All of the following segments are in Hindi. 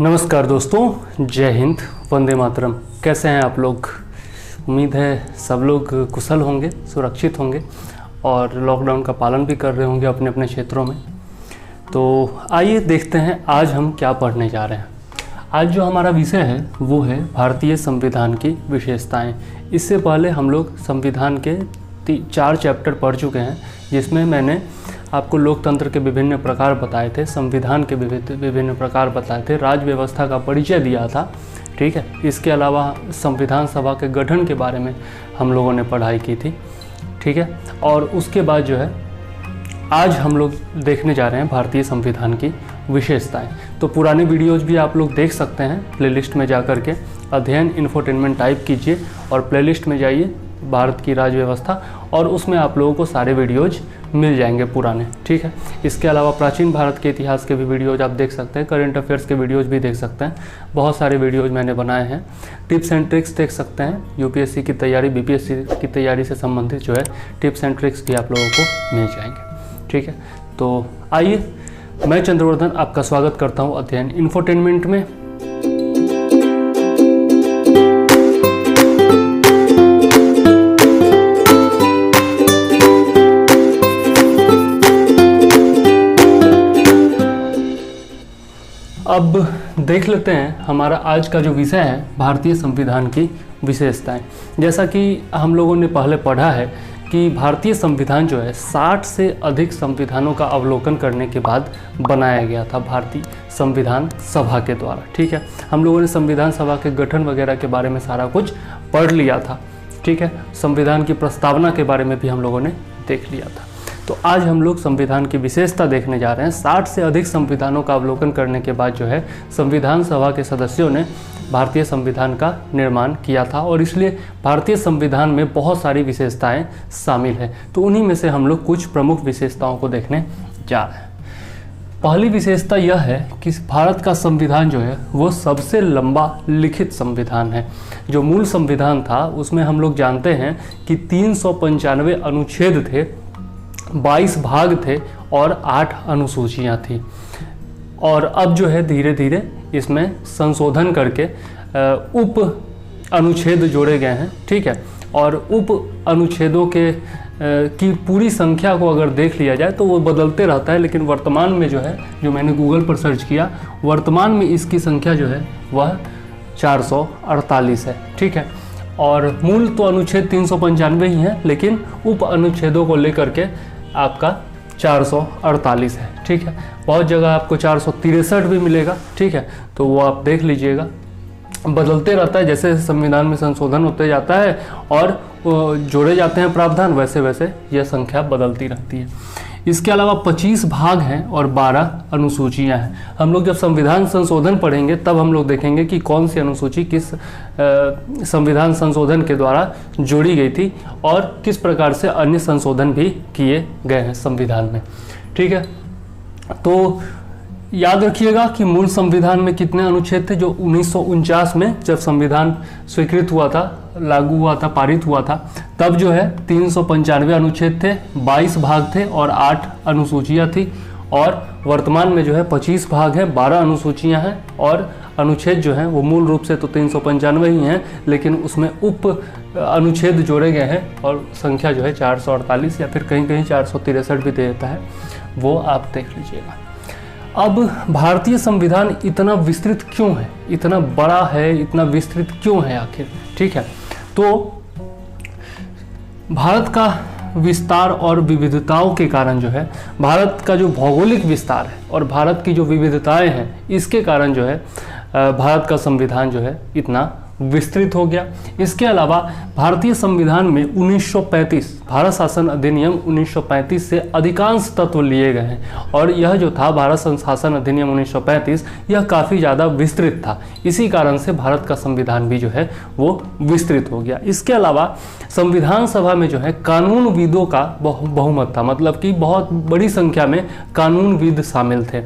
नमस्कार दोस्तों, जय हिंद, वंदे मातरम। कैसे हैं आप लोग? उम्मीद है सब लोग कुशल होंगे, सुरक्षित होंगे और लॉकडाउन का पालन भी कर रहे होंगे अपने अपने क्षेत्रों में। तो आइए देखते हैं आज हम क्या पढ़ने जा रहे हैं। आज जो हमारा विषय है वो है भारतीय संविधान की विशेषताएं। इससे पहले हम लोग संविधान के 4 चैप्टर पढ़ चुके हैं, जिसमें मैंने आपको लोकतंत्र के विभिन्न प्रकार बताए थे, संविधान के विभिन्न प्रकार बताए थे, राज्य व्यवस्था का परिचय दिया था। ठीक है, इसके अलावा संविधान सभा के गठन के बारे में हम लोगों ने पढ़ाई की थी। ठीक है, और उसके बाद जो है आज हम लोग देखने जा रहे हैं भारतीय संविधान की विशेषताएं। तो पुराने वीडियोज़ भी आप लोग देख सकते हैं प्लेलिस्ट में जा कर के। अध्ययन इन्फोटेनमेंट टाइप कीजिए और प्लेलिस्ट में जाइए, भारत की राज्य व्यवस्था, और उसमें आप लोगों को सारे वीडियोज़ मिल जाएंगे पुराने। ठीक है, इसके अलावा प्राचीन भारत के इतिहास के भी वीडियोज़ आप देख सकते हैं, करंट अफेयर्स के वीडियोज़ भी देख सकते हैं। बहुत सारे वीडियोज़ मैंने बनाए हैं। टिप्स एंड ट्रिक्स देख सकते हैं, यूपीएससी की तैयारी, बीपीएससी की तैयारी से संबंधित जो है टिप्स एंड ट्रिक्स भी आप लोगों को मिल जाएंगे। ठीक है, तो आइए, मैं चंद्रवर्धन आपका स्वागत करता हूँ अध्ययन इन्फोटेनमेंट में। अब देख लेते हैं हमारा आज का जो विषय है भारतीय संविधान की विशेषताएं। जैसा कि हम लोगों ने पहले पढ़ा है कि भारतीय संविधान जो है 60 से अधिक संविधानों का अवलोकन करने के बाद बनाया गया था भारतीय संविधान सभा के द्वारा। ठीक है, हम लोगों ने संविधान सभा के गठन वगैरह के बारे में सारा कुछ पढ़ लिया था। ठीक है, संविधान की प्रस्तावना के बारे में भी हम लोगों ने देख लिया था। तो आज हम लोग संविधान की विशेषता देखने जा रहे हैं। 60 से अधिक संविधानों का अवलोकन करने के बाद जो है संविधान सभा के सदस्यों ने भारतीय संविधान का निर्माण किया था, और इसलिए भारतीय संविधान में बहुत सारी विशेषताएं शामिल हैं। तो उन्हीं में से हम लोग कुछ प्रमुख विशेषताओं को देखने जा रहे हैं। पहली विशेषता यह है कि भारत का संविधान जो है वो सबसे लंबा लिखित संविधान है। जो मूल संविधान था उसमें हम लोग जानते हैं कि 395 अनुच्छेद थे, 22 भाग थे और 8 अनुसूचियां थी। और अब जो है धीरे धीरे इसमें संशोधन करके उप अनुच्छेद जोड़े गए हैं। ठीक है, और उप अनुच्छेदों के की पूरी संख्या को अगर देख लिया जाए तो वो बदलते रहता है, लेकिन वर्तमान में जो है, जो मैंने गूगल पर सर्च किया, वर्तमान में इसकी संख्या जो है वह 448 है। ठीक है, और मूल तो अनुच्छेद 395 ही है, लेकिन उप अनुच्छेदों को लेकर के आपका 448 है। ठीक है, बहुत जगह आपको 463 भी मिलेगा। ठीक है, तो वो आप देख लीजिएगा, बदलते रहता है। जैसे संविधान में संशोधन होते जाता है और जोड़े जाते हैं प्रावधान, वैसे वैसे यह संख्या बदलती रहती है। इसके अलावा 25 भाग हैं और 12 अनुसूचियां हैं। हम लोग जब संविधान संशोधन पढ़ेंगे तब हम लोग देखेंगे कि कौन सी अनुसूची किस संविधान संशोधन के द्वारा जोड़ी गई थी और किस प्रकार से अन्य संशोधन भी किए गए हैं संविधान में। ठीक है, तो याद रखिएगा कि मूल संविधान में कितने अनुच्छेद थे। जो 1949 में जब संविधान स्वीकृत हुआ था, लागू हुआ था, पारित हुआ था, तब जो है 395 अनुच्छेद थे, 22 भाग थे और 8 अनुसूचियां थी। और वर्तमान में जो है 25 भाग हैं, 12 अनुसूचियां हैं, और अनुच्छेद जो हैं वो मूल रूप से तो 395 ही हैं, लेकिन उसमें उप अनुच्छेद जोड़े गए हैं और संख्या जो है 448 या फिर कहीं कहीं 463 भी दे देता है, वो आप देख लीजिएगा। अब भारतीय संविधान इतना विस्तृत क्यों है, इतना बड़ा है, इतना विस्तृत क्यों है आखिर? ठीक है, तो भारत का विस्तार और विविधताओं के कारण जो है, भारत का जो भौगोलिक विस्तार है और भारत की जो विविधताएं हैं, इसके कारण जो है भारत का संविधान जो है इतना विस्तृत हो गया। इसके अलावा भारतीय संविधान में 1935 भारत शासन अधिनियम 1935 से अधिकांश तत्व लिए गए हैं, और यह जो था भारत शासन अधिनियम 1935, यह काफ़ी ज़्यादा विस्तृत था। इसी कारण से भारत का संविधान भी जो है वो विस्तृत हो गया। इसके अलावा संविधान सभा में जो है कानूनविदों का बहुमत था, मतलब कि बहुत बड़ी संख्या में कानूनविद शामिल थे।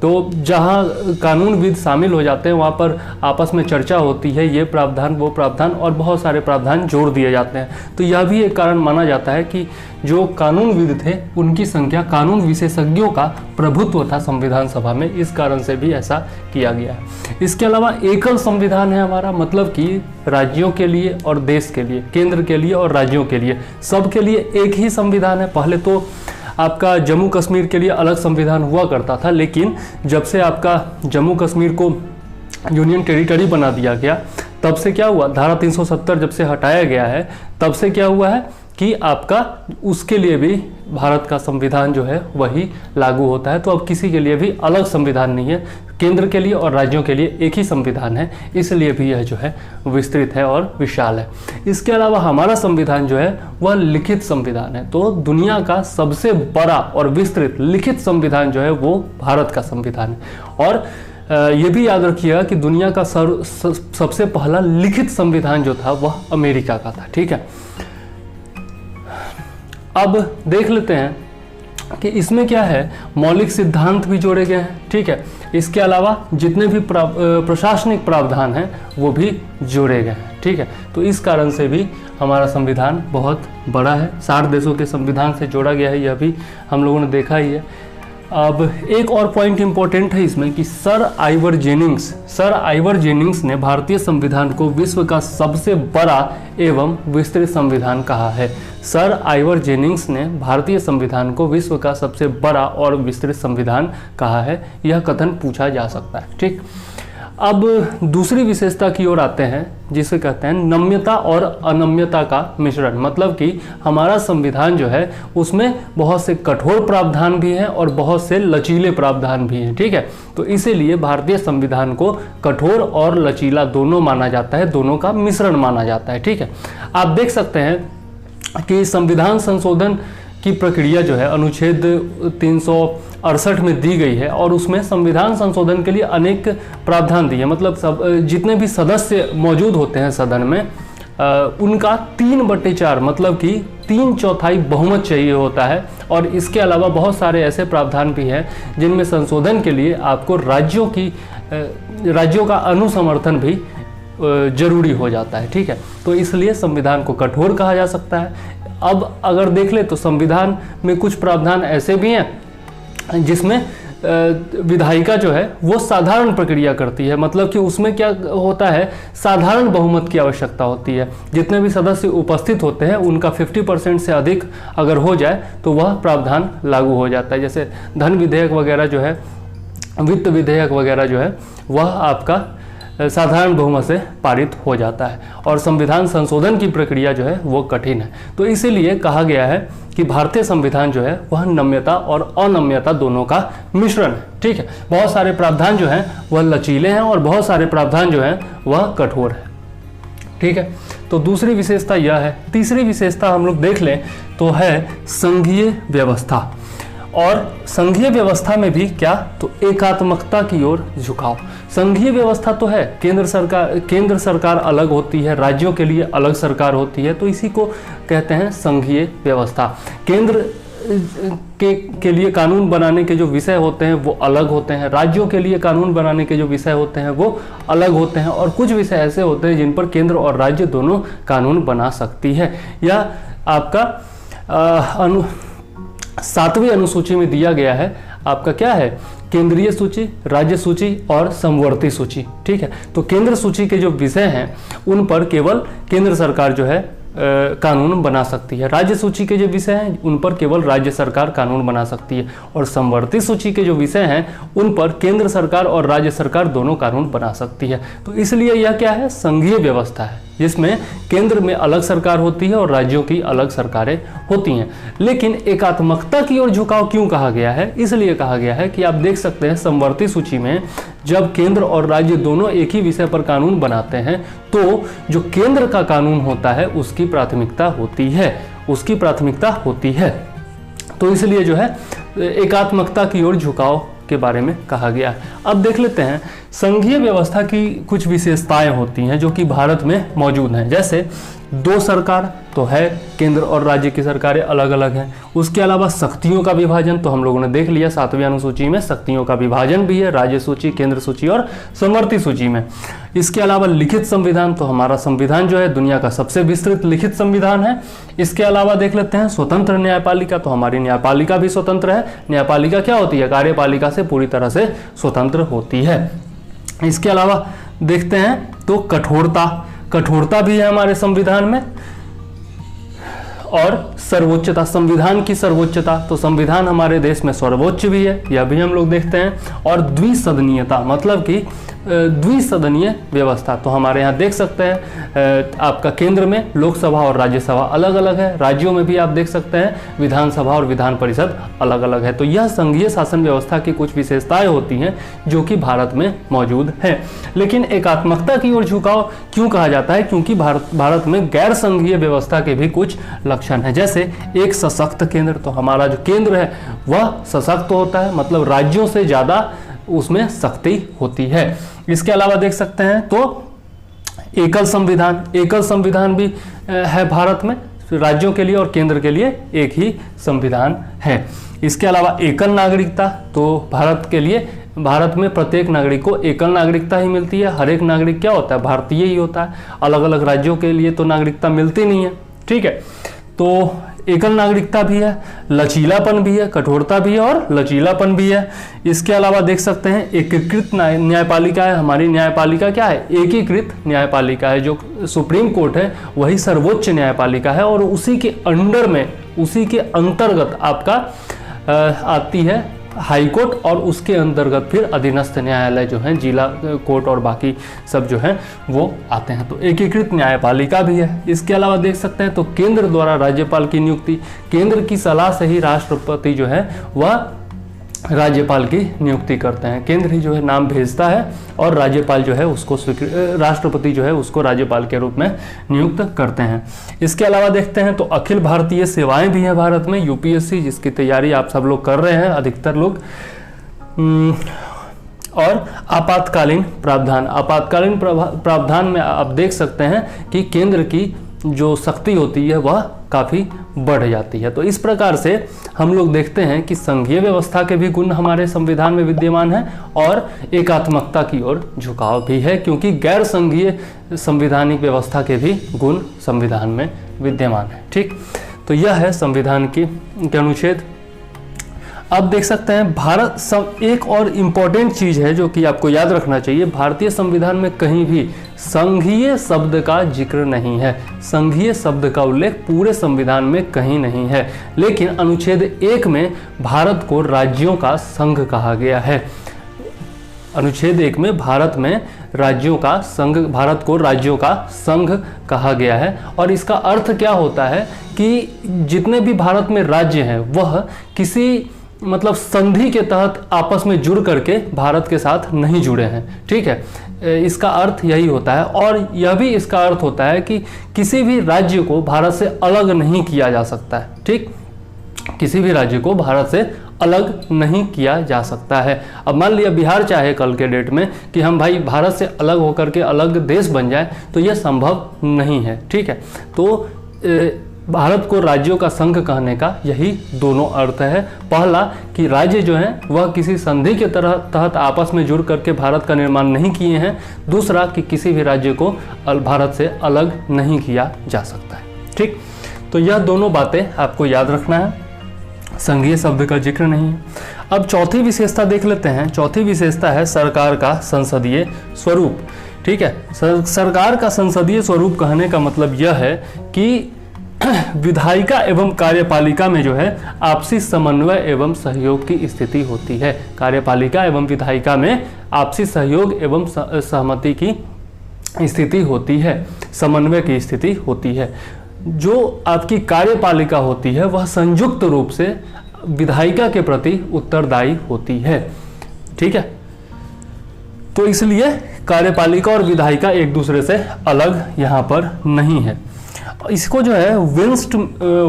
तो जहाँ कानूनविद शामिल हो जाते हैं वहाँ पर आपस में चर्चा होती है, ये प्रावधान वो प्रावधान, और बहुत सारे प्रावधान जोड़ दिए जाते हैं। तो यह भी एक कारण माना जाता है कि जो कानूनविद थे उनकी संख्या, कानून विशेषज्ञों का प्रभुत्व था संविधान सभा में, इस कारण से भी ऐसा किया गया है। इसके अलावा एकल संविधान है हमारा, मतलब कि राज्यों के लिए और देश के लिए, केंद्र के लिए और राज्यों के लिए, सबके लिए एक ही संविधान है। पहले तो आपका जम्मू कश्मीर के लिए अलग संविधान हुआ करता था, लेकिन जब से आपका जम्मू कश्मीर को यूनियन टेरिटरी बना दिया गया, तब से क्या हुआ, धारा 370 जब से हटाया गया है, तब से क्या हुआ है कि आपका उसके लिए भी भारत का संविधान जो है वही लागू होता है। तो अब किसी के लिए भी अलग संविधान नहीं है, केंद्र के लिए और राज्यों के लिए एक ही संविधान है, इसलिए भी यह जो है विस्तृत है और विशाल है। इसके अलावा हमारा संविधान जो है वह लिखित संविधान है। तो दुनिया का सबसे बड़ा और विस्तृत लिखित संविधान जो है वो भारत का संविधान है। और ये भी याद रखिएगा कि दुनिया का सबसे पहला लिखित संविधान जो था वह अमेरिका का था। ठीक है, अब देख लेते हैं कि इसमें क्या है, मौलिक सिद्धांत भी जोड़े गए हैं। ठीक है, इसके अलावा जितने भी प्रशासनिक प्रावधान हैं वो भी जोड़े गए हैं। ठीक है, तो इस कारण से भी हमारा संविधान बहुत बड़ा है, 60 देशों के संविधान से जोड़ा गया है, यह भी हम लोगों ने देखा ही है। अब एक और पॉइंट इंपॉर्टेंट है इसमें कि सर आइवर जेनिंग्स ने भारतीय संविधान को विश्व का सबसे बड़ा एवं विस्तृत संविधान कहा है। सर आइवर जेनिंग्स ने भारतीय संविधान को विश्व का सबसे बड़ा और विस्तृत संविधान कहा है, यह कथन पूछा जा सकता है। ठीक, अब दूसरी विशेषता की ओर आते हैं जिसे कहते हैं नम्यता और अनम्यता का मिश्रण। मतलब कि हमारा संविधान जो है उसमें बहुत से कठोर प्रावधान भी हैं और बहुत से लचीले प्रावधान भी हैं। ठीक है, तो इसीलिए भारतीय संविधान को कठोर और लचीला दोनों माना जाता है, दोनों का मिश्रण माना जाता है। ठीक है, आप देख सकते हैं कि संविधान संशोधन की प्रक्रिया जो है अनुच्छेद 368 में दी गई है और उसमें संविधान संशोधन के लिए अनेक प्रावधान दिए। मतलब जितने भी सदस्य मौजूद होते हैं सदन में उनका 3/4 मतलब कि 3/4 बहुमत चाहिए होता है। और इसके अलावा बहुत सारे ऐसे प्रावधान भी हैं जिनमें संशोधन के लिए आपको राज्यों का अनुसमर्थन भी जरूरी हो जाता है। ठीक है, तो इसलिए संविधान को कठोर कहा जा सकता है। अब अगर देख ले तो संविधान में कुछ प्रावधान ऐसे भी हैं जिसमें विधायिका जो है वो साधारण प्रक्रिया करती है। मतलब कि उसमें क्या होता है, साधारण बहुमत की आवश्यकता होती है। जितने भी सदस्य उपस्थित होते हैं उनका 50% से अधिक अगर हो जाए तो वह प्रावधान लागू हो जाता है। जैसे धन विधेयक वगैरह जो है, वित्त विधेयक वगैरह जो है वह आपका साधारण बहुमत से पारित हो जाता है। और संविधान संशोधन की प्रक्रिया जो है वो कठिन है। तो इसीलिए कहा गया है कि भारतीय संविधान जो है वह नम्यता और अनम्यता दोनों का मिश्रण है। ठीक है, बहुत सारे प्रावधान जो हैं वह लचीले हैं और बहुत सारे प्रावधान जो हैं वह कठोर है। ठीक है, तो दूसरी विशेषता यह है। तीसरी विशेषता हम लोग देख लें तो है संघीय व्यवस्था। और संघीय व्यवस्था में भी क्या, तो एकात्मकता की ओर झुकाव। संघीय व्यवस्था तो है, केंद्र सरकार अलग होती है, राज्यों के लिए अलग सरकार होती है, तो इसी को कहते हैं संघीय व्यवस्था। केंद्र के लिए कानून बनाने के जो विषय होते हैं वो अलग होते हैं, राज्यों के लिए कानून बनाने के जो विषय होते हैं वो अलग होते हैं, और कुछ विषय ऐसे होते हैं जिन पर केंद्र और राज्य दोनों कानून बना सकती है। या आपका 7वीं अनुसूची में दिया गया है, आपका क्या है, केंद्रीय सूची, राज्य सूची और समवर्ती सूची। ठीक है, तो केंद्र सूची के जो विषय हैं उन पर केवल केंद्र सरकार जो है कानून बना सकती है। राज्य सूची के जो विषय हैं उन पर केवल राज्य सरकार कानून बना सकती है, और समवर्ती सूची के जो विषय हैं उन पर केंद्र सरकार और राज्य सरकार दोनों कानून बना सकती है। तो इसलिए यह क्या है, संघीय व्यवस्था है जिसमें केंद्र में अलग सरकार होती है और राज्यों की अलग सरकारें होती हैं। लेकिन एकात्मकता की ओर झुकाव क्यों कहा गया है, इसलिए कहा गया है कि आप देख सकते हैं समवर्ती सूची में जब केंद्र और राज्य दोनों एक ही विषय पर कानून बनाते हैं तो जो केंद्र का कानून होता है उसकी प्राथमिकता होती है। तो इसलिए जो है एकात्मकता की ओर झुकाव के बारे में कहा गया है। अब देख लेते हैं संघीय व्यवस्था की कुछ विशेषताएं होती हैं जो कि भारत में मौजूद हैं। जैसे दो सरकार तो है, केंद्र और राज्य की सरकारें अलग अलग हैं। उसके अलावा शक्तियों का विभाजन तो हम लोगों ने देख लिया 7वीं अनुसूची में, शक्तियों का विभाजन भी है, राज्य सूची, केंद्र सूची और समवर्ती सूची में। इसके अलावा लिखित संविधान, तो हमारा संविधान जो है दुनिया का सबसे विस्तृत लिखित संविधान है। इसके अलावा देख लेते हैं स्वतंत्र न्यायपालिका, तो हमारी न्यायपालिका भी स्वतंत्र है। न्यायपालिका क्या होती है? कार्यपालिका से पूरी तरह से स्वतंत्र होती है। इसके अलावा देखते हैं तो कठोरता भी है हमारे संविधान में, और सर्वोच्चता, संविधान की सर्वोच्चता, तो संविधान हमारे देश में सर्वोच्च भी है, यह भी हम लोग देखते हैं। और द्विसदनीयता, मतलब कि द्विसदनीय व्यवस्था, तो हमारे यहाँ देख सकते हैं आपका केंद्र में लोकसभा और राज्यसभा अलग अलग है, राज्यों में भी आप देख सकते हैं विधानसभा और विधान परिषद अलग अलग है। तो यह संघीय शासन व्यवस्था की कुछ विशेषताएं होती हैं जो कि भारत में मौजूद है। लेकिन एकात्मकता की ओर झुकाव क्यों कहा जाता है? क्योंकि भारत में गैर संघीय व्यवस्था के भी कुछ लक्षण है। जैसे एक सशक्त केंद्र, तो हमारा जो केंद्र है वह सशक्त होता है, मतलब राज्यों से ज्यादा उसमें शक्ति होती है। इसके अलावा देख सकते हैं तो एकल संविधान भी है भारत में, राज्यों के लिए और केंद्र के लिए एक ही संविधान है। इसके अलावा एकल नागरिकता, तो भारत में प्रत्येक नागरिक को एकल नागरिकता ही मिलती है। हर एक नागरिक क्या होता है? भारतीय ही होता है। अलग अलग राज्यों के लिए तो नागरिकता मिलती नहीं है, ठीक है। तो एकल नागरिकता भी है, लचीलापन भी है, कठोरता भी है और लचीलापन भी है। इसके अलावा देख सकते हैं एकीकृत न्यायपालिका है। हमारी न्यायपालिका क्या है? एकीकृत न्यायपालिका है। जो सुप्रीम कोर्ट है वही सर्वोच्च न्यायपालिका है, और उसी के अंतर्गत आपका आती है हाई कोर्ट, और उसके अंतर्गत फिर अधीनस्थ न्यायालय जो हैं, जिला कोर्ट और बाकी सब जो हैं वो आते हैं। तो एकीकृत न्यायपालिका भी है। इसके अलावा देख सकते हैं तो केंद्र द्वारा राज्यपाल की नियुक्ति, केंद्र की सलाह से ही राष्ट्रपति जो है वह राज्यपाल की नियुक्ति करते हैं। केंद्र ही जो है नाम भेजता है और राज्यपाल जो है उसको राष्ट्रपति जो है उसको राज्यपाल के रूप में नियुक्त करते हैं। इसके अलावा देखते हैं तो अखिल भारतीय सेवाएं भी हैं भारत में, यूपीएससी, जिसकी तैयारी आप सब लोग कर रहे हैं अधिकतर लोग। और आपातकालीन प्रावधान में आप देख सकते हैं कि केंद्र की जो शक्ति होती है वह काफ़ी बढ़ जाती है। तो इस प्रकार से हम लोग देखते हैं कि संघीय व्यवस्था के भी गुण हमारे संविधान में विद्यमान है और एकात्मकता की ओर झुकाव भी है, क्योंकि गैर संघीय संवैधानिक व्यवस्था के भी गुण संविधान में विद्यमान है। ठीक, तो यह है संविधान के अनुच्छेद। अब देख सकते हैं एक और इम्पॉर्टेंट चीज है जो कि आपको याद रखना चाहिए, भारतीय संविधान में कहीं भी संघीय शब्द का जिक्र नहीं है। संघीय शब्द का उल्लेख पूरे संविधान में कहीं नहीं है, लेकिन अनुच्छेद 1 में भारत को राज्यों का संघ कहा गया है। अनुच्छेद 1 में भारत को राज्यों का संघ कहा गया है, और इसका अर्थ क्या होता है कि जितने भी भारत में राज्य हैं वह किसी संधि के तहत आपस में जुड़ करके भारत के साथ नहीं जुड़े हैं। ठीक है, इसका अर्थ यही होता है। और यह भी इसका अर्थ होता है कि किसी भी राज्य को भारत से अलग नहीं किया जा सकता है। ठीक, किसी भी राज्य को भारत से अलग नहीं किया जा सकता है। अब मान लिया बिहार चाहे कल के डेट में कि हम भाई भारत से अलग होकर के अलग देश बन जाए, तो यह संभव नहीं है। ठीक है, तो भारत को राज्यों का संघ कहने का यही दोनों अर्थ है। पहला कि राज्य जो हैं वह किसी संधि के तहत आपस में जुड़ करके भारत का निर्माण नहीं किए हैं। दूसरा कि किसी भी राज्य को भारत से अलग नहीं किया जा सकता है। ठीक, तो यह दोनों बातें आपको याद रखना है, संघीय शब्द का जिक्र नहीं है। अब चौथी विशेषता देख लेते हैं। चौथी विशेषता है सरकार का संसदीय स्वरूप। ठीक है, सरकार का संसदीय स्वरूप कहने का मतलब यह है कि विधायिका एवं कार्यपालिका में जो है आपसी समन्वय एवं सहयोग की स्थिति होती है। कार्यपालिका एवं विधायिका में आपसी सहयोग एवं सहमति की स्थिति होती है, समन्वय की स्थिति होती है। जो आपकी कार्यपालिका होती है वह संयुक्त रूप से विधायिका के प्रति उत्तरदायी होती है। ठीक है, तो इसलिए कार्यपालिका और विधायिका एक दूसरे से अलग यहाँ पर नहीं है। इसको जो है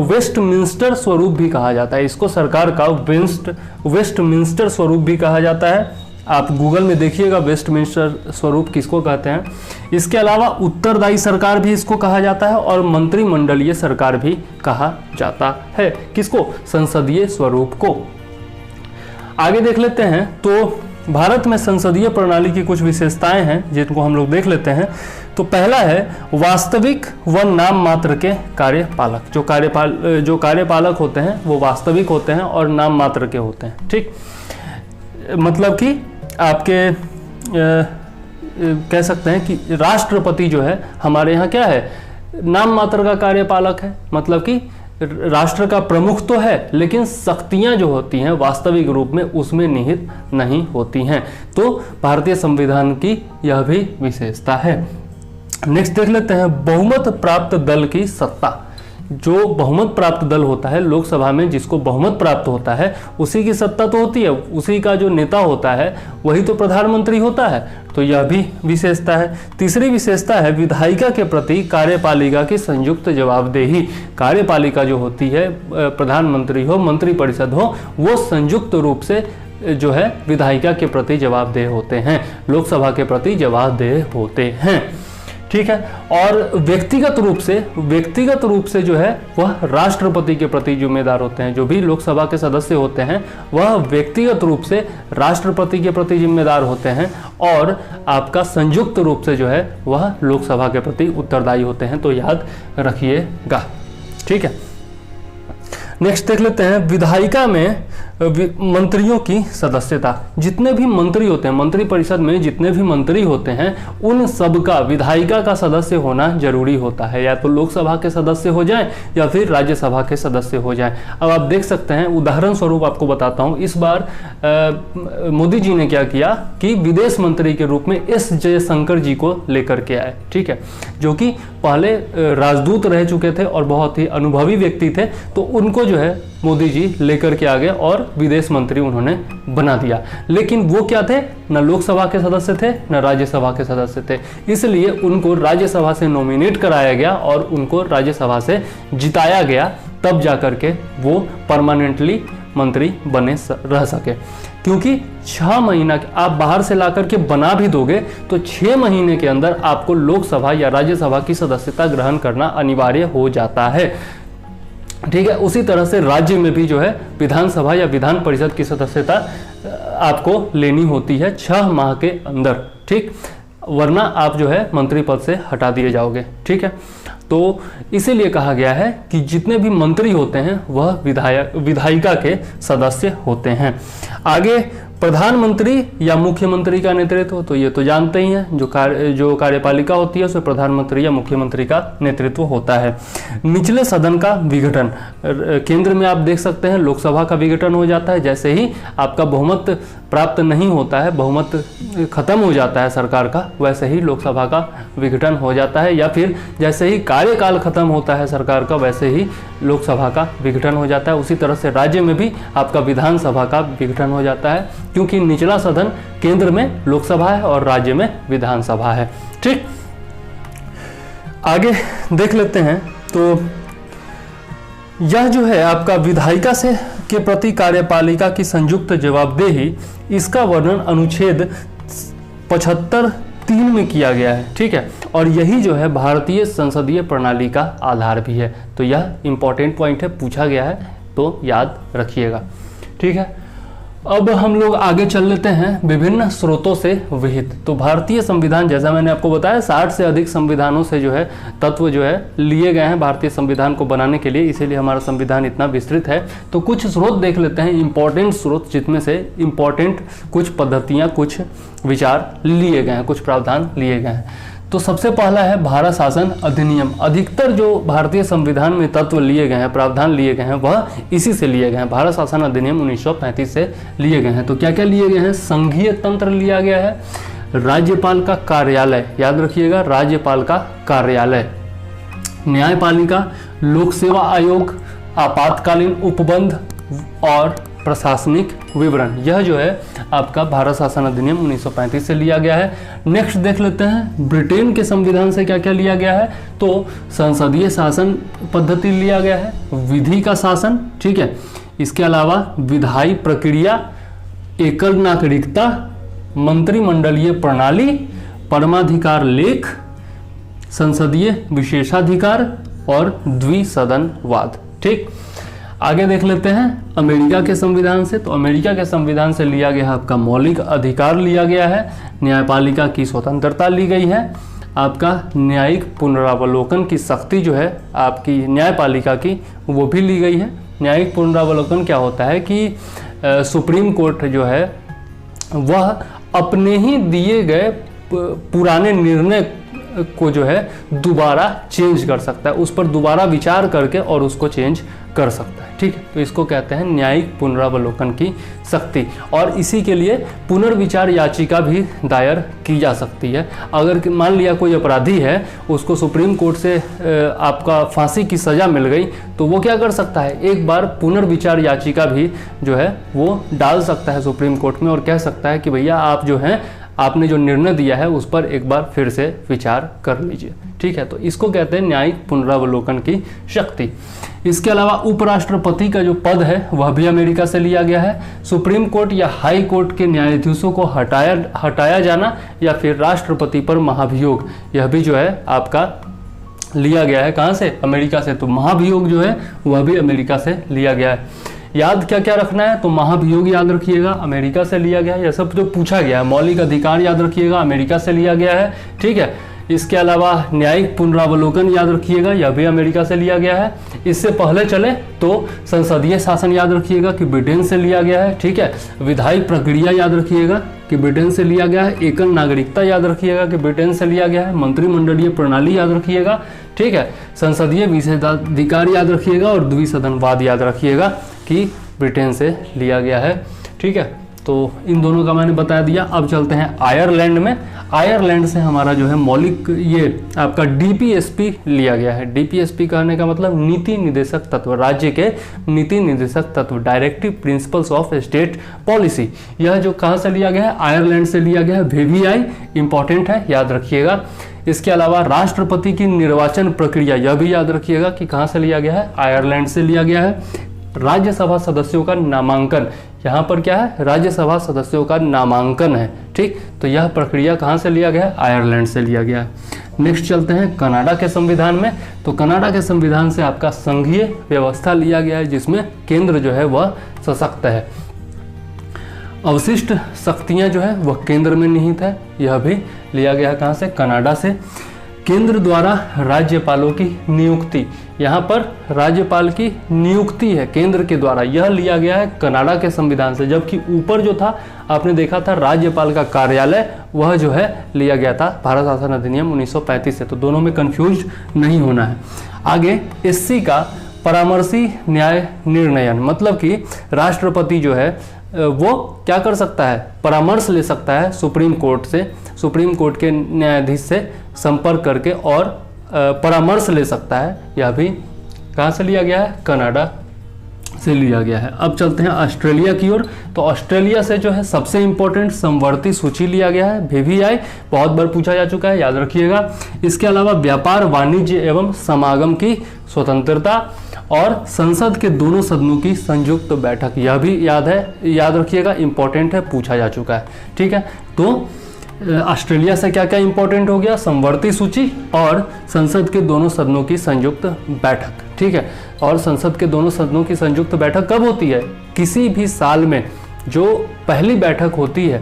वेस्टमिंस्टर स्वरूप भी कहा जाता है। इसको सरकार का वेस्टमिंस्टर स्वरूप भी कहा जाता है। आप गूगल में देखिएगा वेस्टमिंस्टर स्वरूप किसको कहते हैं। इसके अलावा उत्तरदायी सरकार भी इसको कहा जाता है और मंत्रिमंडलीय सरकार भी कहा जाता है। किसको? संसदीय स्वरूप को। आगे देख लेते हैं तो भारत में संसदीय प्रणाली की कुछ विशेषताएं हैं जिनको हम लोग देख लेते हैं। तो पहला है वास्तविक व नाम मात्र के कार्यपालक। जो कार्यपालक होते हैं वो वास्तविक होते हैं और नाम मात्र के होते हैं। ठीक, मतलब कि आपके कह सकते हैं कि राष्ट्रपति जो है हमारे यहाँ क्या है, नाम मात्र का कार्यपालक है। मतलब कि राष्ट्र का प्रमुख तो है लेकिन शक्तियां जो होती हैं वास्तविक रूप में उसमें निहित नहीं होती हैं। तो भारतीय संविधान की यह भी विशेषता है। नेक्स्ट देख लेते हैं बहुमत प्राप्त दल की सत्ता। जो बहुमत प्राप्त दल होता है लोकसभा में, जिसको बहुमत प्राप्त होता है उसी की सत्ता तो होती है, उसी का जो नेता होता है वही तो प्रधानमंत्री होता है। तो यह भी विशेषता है। तीसरी विशेषता है विधायिका के प्रति कार्यपालिका की संयुक्त जवाबदेही। कार्यपालिका जो होती है, प्रधानमंत्री हो, मंत्रिपरिषद हो, वो संयुक्त रूप से जो है विधायिका के प्रति जवाबदेह होते हैं, लोकसभा के प्रति जवाबदेह होते हैं। ठीक है। और व्यक्तिगत रूप से जो है वह राष्ट्रपति के प्रति जिम्मेदार होते हैं। जो भी लोकसभा के सदस्य होते हैं वह व्यक्तिगत रूप से राष्ट्रपति के प्रति जिम्मेदार होते हैं और आपका संयुक्त रूप से जो है वह लोकसभा के प्रति उत्तरदायी होते हैं। तो याद रखिएगा। ठीक है। नेक्स्ट देख लेते हैं विधायिका में मंत्रियों की सदस्यता। जितने भी मंत्री होते हैं, मंत्रिपरिषद में जितने भी मंत्री होते हैं उन सबका विधायिका का सदस्य होना जरूरी होता है। या तो लोकसभा के सदस्य हो जाएं या फिर राज्यसभा के सदस्य हो जाएं। अब आप देख सकते हैं, उदाहरण स्वरूप आपको बताता हूं। इस बार मोदी जी ने क्या किया कि विदेश मंत्री के रूप में एस जयशंकर जी को लेकर के आए। ठीक है, जो कि पहले राजदूत रह चुके थे और बहुत ही अनुभवी व्यक्ति थे। तो उनको जो है मोदी जी लेकर के आ गए और विदेश मंत्री उन्होंने बना दिया। लेकिन वो क्या थे, न लोकसभा के सदस्य थे न राज्यसभा के सदस्य थे। इसलिए उनको राज्यसभा से नॉमिनेट कराया गया और उनको राज्यसभा से जिताया गया, तब जाकर के वो परमानेंटली मंत्री बने रह सके। क्योंकि 6 महीना आप बाहर से लाकर के बना भी दोगे तो 6 महीने के अंदर आपको लोकसभा या राज्यसभा की सदस्यता ग्रहण करना अनिवार्य हो जाता है। ठीक है। उसी तरह से राज्य में भी जो है विधानसभा या विधान परिषद की सदस्यता आपको लेनी होती है 6 माह के अंदर। ठीक, वरना आप जो है मंत्री पद से हटा दिए जाओगे। ठीक है। तो इसीलिए कहा गया है कि जितने भी मंत्री होते हैं वह विधायिका के सदस्य होते हैं। आगे प्रधानमंत्री या मुख्यमंत्री का नेतृत्व, तो ये तो जानते ही हैं, जो कार्यपालिका होती है उसमें प्रधानमंत्री या मुख्यमंत्री का नेतृत्व होता है। निचले सदन का विघटन, केंद्र में आप देख सकते हैं लोकसभा का विघटन हो जाता है। जैसे ही आपका बहुमत प्राप्त नहीं होता है, बहुमत खत्म हो जाता है सरकार का, वैसे ही लोकसभा का विघटन हो जाता है। या फिर जैसे ही कार्यकाल खत्म होता है सरकार का, वैसे ही लोकसभा का विघटन हो जाता है। उसी तरह से राज्य में भी आपका विधानसभा का विघटन हो जाता है, क्योंकि निचला सदन केंद्र में लोकसभा है और राज्य में विधानसभा है। ठीक, आगे देख लेते हैं। तो यह जो है आपका विधायिका से के प्रति कार्यपालिका की संयुक्त जवाबदेही, इसका वर्णन अनुच्छेद 75(3) में किया गया है। ठीक है। और यही जो है भारतीय संसदीय प्रणाली का आधार भी है। तो यह इंपॉर्टेंट पॉइंट है, पूछा गया है तो याद रखिएगा। ठीक है। अब हम लोग आगे चल लेते हैं विभिन्न स्रोतों से विहित। तो भारतीय संविधान, जैसा मैंने आपको बताया, 60 से अधिक संविधानों से जो है तत्व जो है लिए गए हैं भारतीय संविधान को बनाने के लिए, इसीलिए हमारा संविधान इतना विस्तृत है। तो कुछ स्रोत देख लेते हैं, इंपॉर्टेंट स्रोत, जिसमें से इंपॉर्टेंट कुछ पद्धतियाँ, कुछ विचार लिए गए हैं, कुछ प्रावधान लिए गए हैं। तो सबसे पहला है भारत शासन अधिनियम। अधिकतर जो भारतीय संविधान में तत्व लिए गए हैं, प्रावधान लिए गए हैं, वह इसी से लिए गए हैं। भारत शासन अधिनियम 1935 से लिए गए हैं। तो क्या क्या लिए गए हैं? संघीय तंत्र लिया गया है, राज्यपाल का कार्यालय, याद रखिएगा, राज्यपाल का कार्यालय, न्यायपालिका, लोक सेवा आयोग, आपातकालीन उपबंध और प्रशासनिक विवरण, यह जो है आपका भारत शासन अधिनियम 1935 से लिया गया है। नेक्स्ट देख लेते हैं ब्रिटेन के संविधान से क्या क्या लिया गया है। तो संसदीय शासन पद्धति लिया गया है, विधि का शासन, ठीक है। इसके अलावा विधायी प्रक्रिया, एकल नागरिकता, मंत्रिमंडलीय प्रणाली, परमाधिकार लेख, संसदीय विशेषाधिकार और द्विसदनवाद। ठीक, आगे देख लेते हैं अमेरिका के संविधान से। तो अमेरिका के संविधान से लिया गया आपका मौलिक अधिकार लिया गया है, न्यायपालिका की स्वतंत्रता ली गई है, आपका न्यायिक पुनरावलोकन की सख्ती जो है आपकी न्यायपालिका की वो भी ली गई है। न्यायिक पुनरावलोकन क्या होता है कि सुप्रीम कोर्ट जो है वह अपने ही दिए गए पुराने निर्णय को जो है दोबारा चेंज कर सकता है, उस पर दोबारा विचार करके और उसको चेंज कर सकता है। ठीक है, तो इसको कहते हैं न्यायिक पुनरावलोकन की शक्ति। और इसी के लिए पुनर्विचार याचिका भी दायर की जा सकती है। अगर मान लिया कोई अपराधी है, उसको सुप्रीम कोर्ट से आपका फांसी की सज़ा मिल गई, तो वो क्या कर सकता है, एक बार पुनर्विचार याचिका भी जो है वो डाल सकता है सुप्रीम कोर्ट में और कह सकता है कि भैया आप जो हैं आपने जो निर्णय दिया है उस पर एक बार फिर से विचार कर लीजिए। ठीक है, तो इसको कहते हैं न्यायिक पुनरावलोकन की शक्ति। इसके अलावा उपराष्ट्रपति का जो पद है वह भी अमेरिका से लिया गया है। सुप्रीम कोर्ट या हाई कोर्ट के न्यायाधीशों को हटाया जाना या फिर राष्ट्रपति पर महाभियोग, यह भी जो है आपका लिया गया है। कहाँ से? अमेरिका से। तो महाभियोग जो है वह भी अमेरिका से लिया गया है। याद क्या क्या रखना है, तो महाभियोग याद रखिएगा, अमेरिका से लिया गया है। यह सब जो पूछा गया है, मौलिक अधिकार याद रखिएगा, अमेरिका से लिया गया है। ठीक है, इसके अलावा न्यायिक पुनरावलोकन याद रखिएगा, यह भी अमेरिका से लिया गया है। इससे पहले चले तो संसदीय शासन याद रखिएगा कि ब्रिटेन से लिया गया है। ठीक है, विधायी प्रक्रिया याद रखिएगा कि ब्रिटेन से लिया गया है। एकल नागरिकता याद रखिएगा कि ब्रिटेन से लिया गया है। मंत्रिमंडलीय प्रणाली याद रखिएगा। ठीक है, संसदीय विशेषाधिकार याद रखिएगा और द्विसदनवाद याद रखिएगा कि ब्रिटेन से लिया गया है। ठीक है, तो इन दोनों का मैंने बता दिया। अब चलते हैं आयरलैंड में। आयरलैंड से हमारा जो है मौलिक ये आपका डीपीएसपी लिया गया है। डीपीएसपी कहने का मतलब नीति निर्देशक तत्व, राज्य के नीति निर्देशक तत्व, directive principles of state policy. यह जो कहाँ से लिया गया है? आयरलैंड से लिया गया है। VVI इंपॉर्टेंट है, याद रखिएगा। इसके अलावा राष्ट्रपति की निर्वाचन प्रक्रिया, यह भी याद रखिएगा कि कहाँ से लिया गया है? आयरलैंड से लिया गया है। राज्यसभा सदस्यों का नामांकन, यहाँ पर क्या है? राज्यसभा सदस्यों का नामांकन है। ठीक, तो यह प्रक्रिया कहाँ से लिया गया है? आयरलैंड से लिया गया है। नेक्स्ट चलते हैं कनाडा के संविधान में। तो कनाडा के संविधान से आपका संघीय व्यवस्था लिया गया है, जिसमें केंद्र जो है वह सशक्त है। अवशिष्ट शक्तियाँ जो है वह केंद्र में निहित है, यह भी लिया गया है। कहाँ से? कनाडा से। केंद्र द्वारा राज्यपालों की नियुक्ति, यहाँ पर राज्यपाल की नियुक्ति है केंद्र के द्वारा, यह लिया गया है कनाडा के संविधान से। जबकि ऊपर जो था आपने देखा था राज्यपाल का कार्यालय, वह जो है लिया गया था भारत शासन अधिनियम 1935 से। तो दोनों में कंफ्यूज नहीं होना है। आगे SC का परामर्शी न्याय निर्णयन, मतलब कि राष्ट्रपति जो है वो क्या कर सकता है? परामर्श ले सकता है सुप्रीम कोर्ट से, सुप्रीम कोर्ट के न्यायाधीश से संपर्क करके और परामर्श ले सकता है। यह भी कहाँ से लिया गया है? कनाडा से लिया गया है। अब चलते हैं ऑस्ट्रेलिया की ओर। तो ऑस्ट्रेलिया से जो है सबसे इंपॉर्टेंट समवर्ती सूची लिया गया है। VVI बहुत बार पूछा जा चुका है, याद रखिएगा। इसके अलावा व्यापार, वाणिज्य एवं समागम की स्वतंत्रता और संसद के दोनों सदनों की संयुक्त बैठक, यह भी याद रखिएगा, इंपॉर्टेंट है, पूछा जा चुका है। ठीक है, तो ऑस्ट्रेलिया से क्या क्या इंपॉर्टेंट हो गया? समवर्ती सूची और संसद के दोनों सदनों की संयुक्त बैठक। ठीक है, और संसद के दोनों सदनों की संयुक्त बैठक कब होती है? किसी भी साल में जो पहली बैठक होती है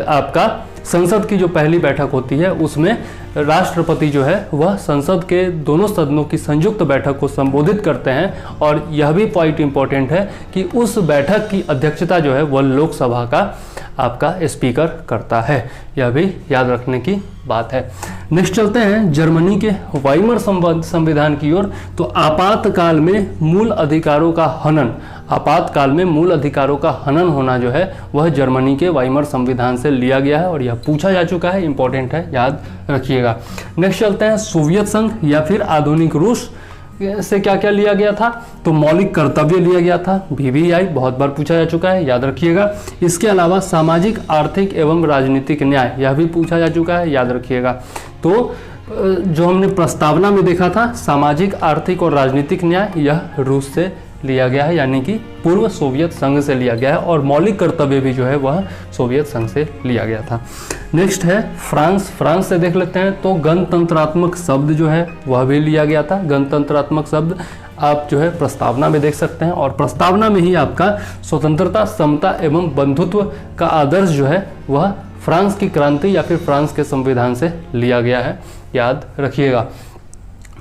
आपका संसद की जो पहली बैठक होती है, उसमें राष्ट्रपति जो है वह संसद के दोनों सदनों की संयुक्त बैठक को संबोधित करते हैं। और यह भी पॉइंट इंपॉर्टेंट है कि उस बैठक की अध्यक्षता जो है वह लोकसभा का आपका स्पीकर करता है, यह भी याद रखने की बात है। नेक्स्ट चलते हैं जर्मनी के वाइमर संविधान की ओर। तो आपातकाल में मूल अधिकारों का हनन, आपातकाल में मूल अधिकारों का हनन होना जो है वह जर्मनी के वाइमर संविधान से लिया गया है और यह पूछा जा चुका है, इंपॉर्टेंट है, याद रखिएगा। नेक्स्ट चलते हैं सोवियत संघ या फिर आधुनिक रूस से क्या क्या लिया गया था? तो मौलिक कर्तव्य लिया गया था। VVI बहुत बार पूछा जा चुका है, याद रखिएगा। इसके अलावा सामाजिक, आर्थिक एवं राजनीतिक न्याय, यह भी पूछा जा चुका है, याद रखिएगा। तो जो हमने प्रस्तावना में देखा था सामाजिक, आर्थिक और राजनीतिक न्याय, यह रूस से लिया गया है, यानी कि पूर्व सोवियत संघ से लिया गया है, और मौलिक कर्तव्य भी जो है वह सोवियत संघ से लिया गया था। नेक्स्ट है फ्रांस। फ्रांस से देख लेते हैं तो गणतंत्रात्मक शब्द जो है वह भी लिया गया था। गणतंत्रात्मक शब्द आप जो है प्रस्तावना में देख सकते हैं, और प्रस्तावना में ही आपका स्वतंत्रता, समता एवं बंधुत्व का आदर्श जो है वह फ्रांस की क्रांति या फिर फ्रांस के संविधान से लिया गया है, याद रखिएगा।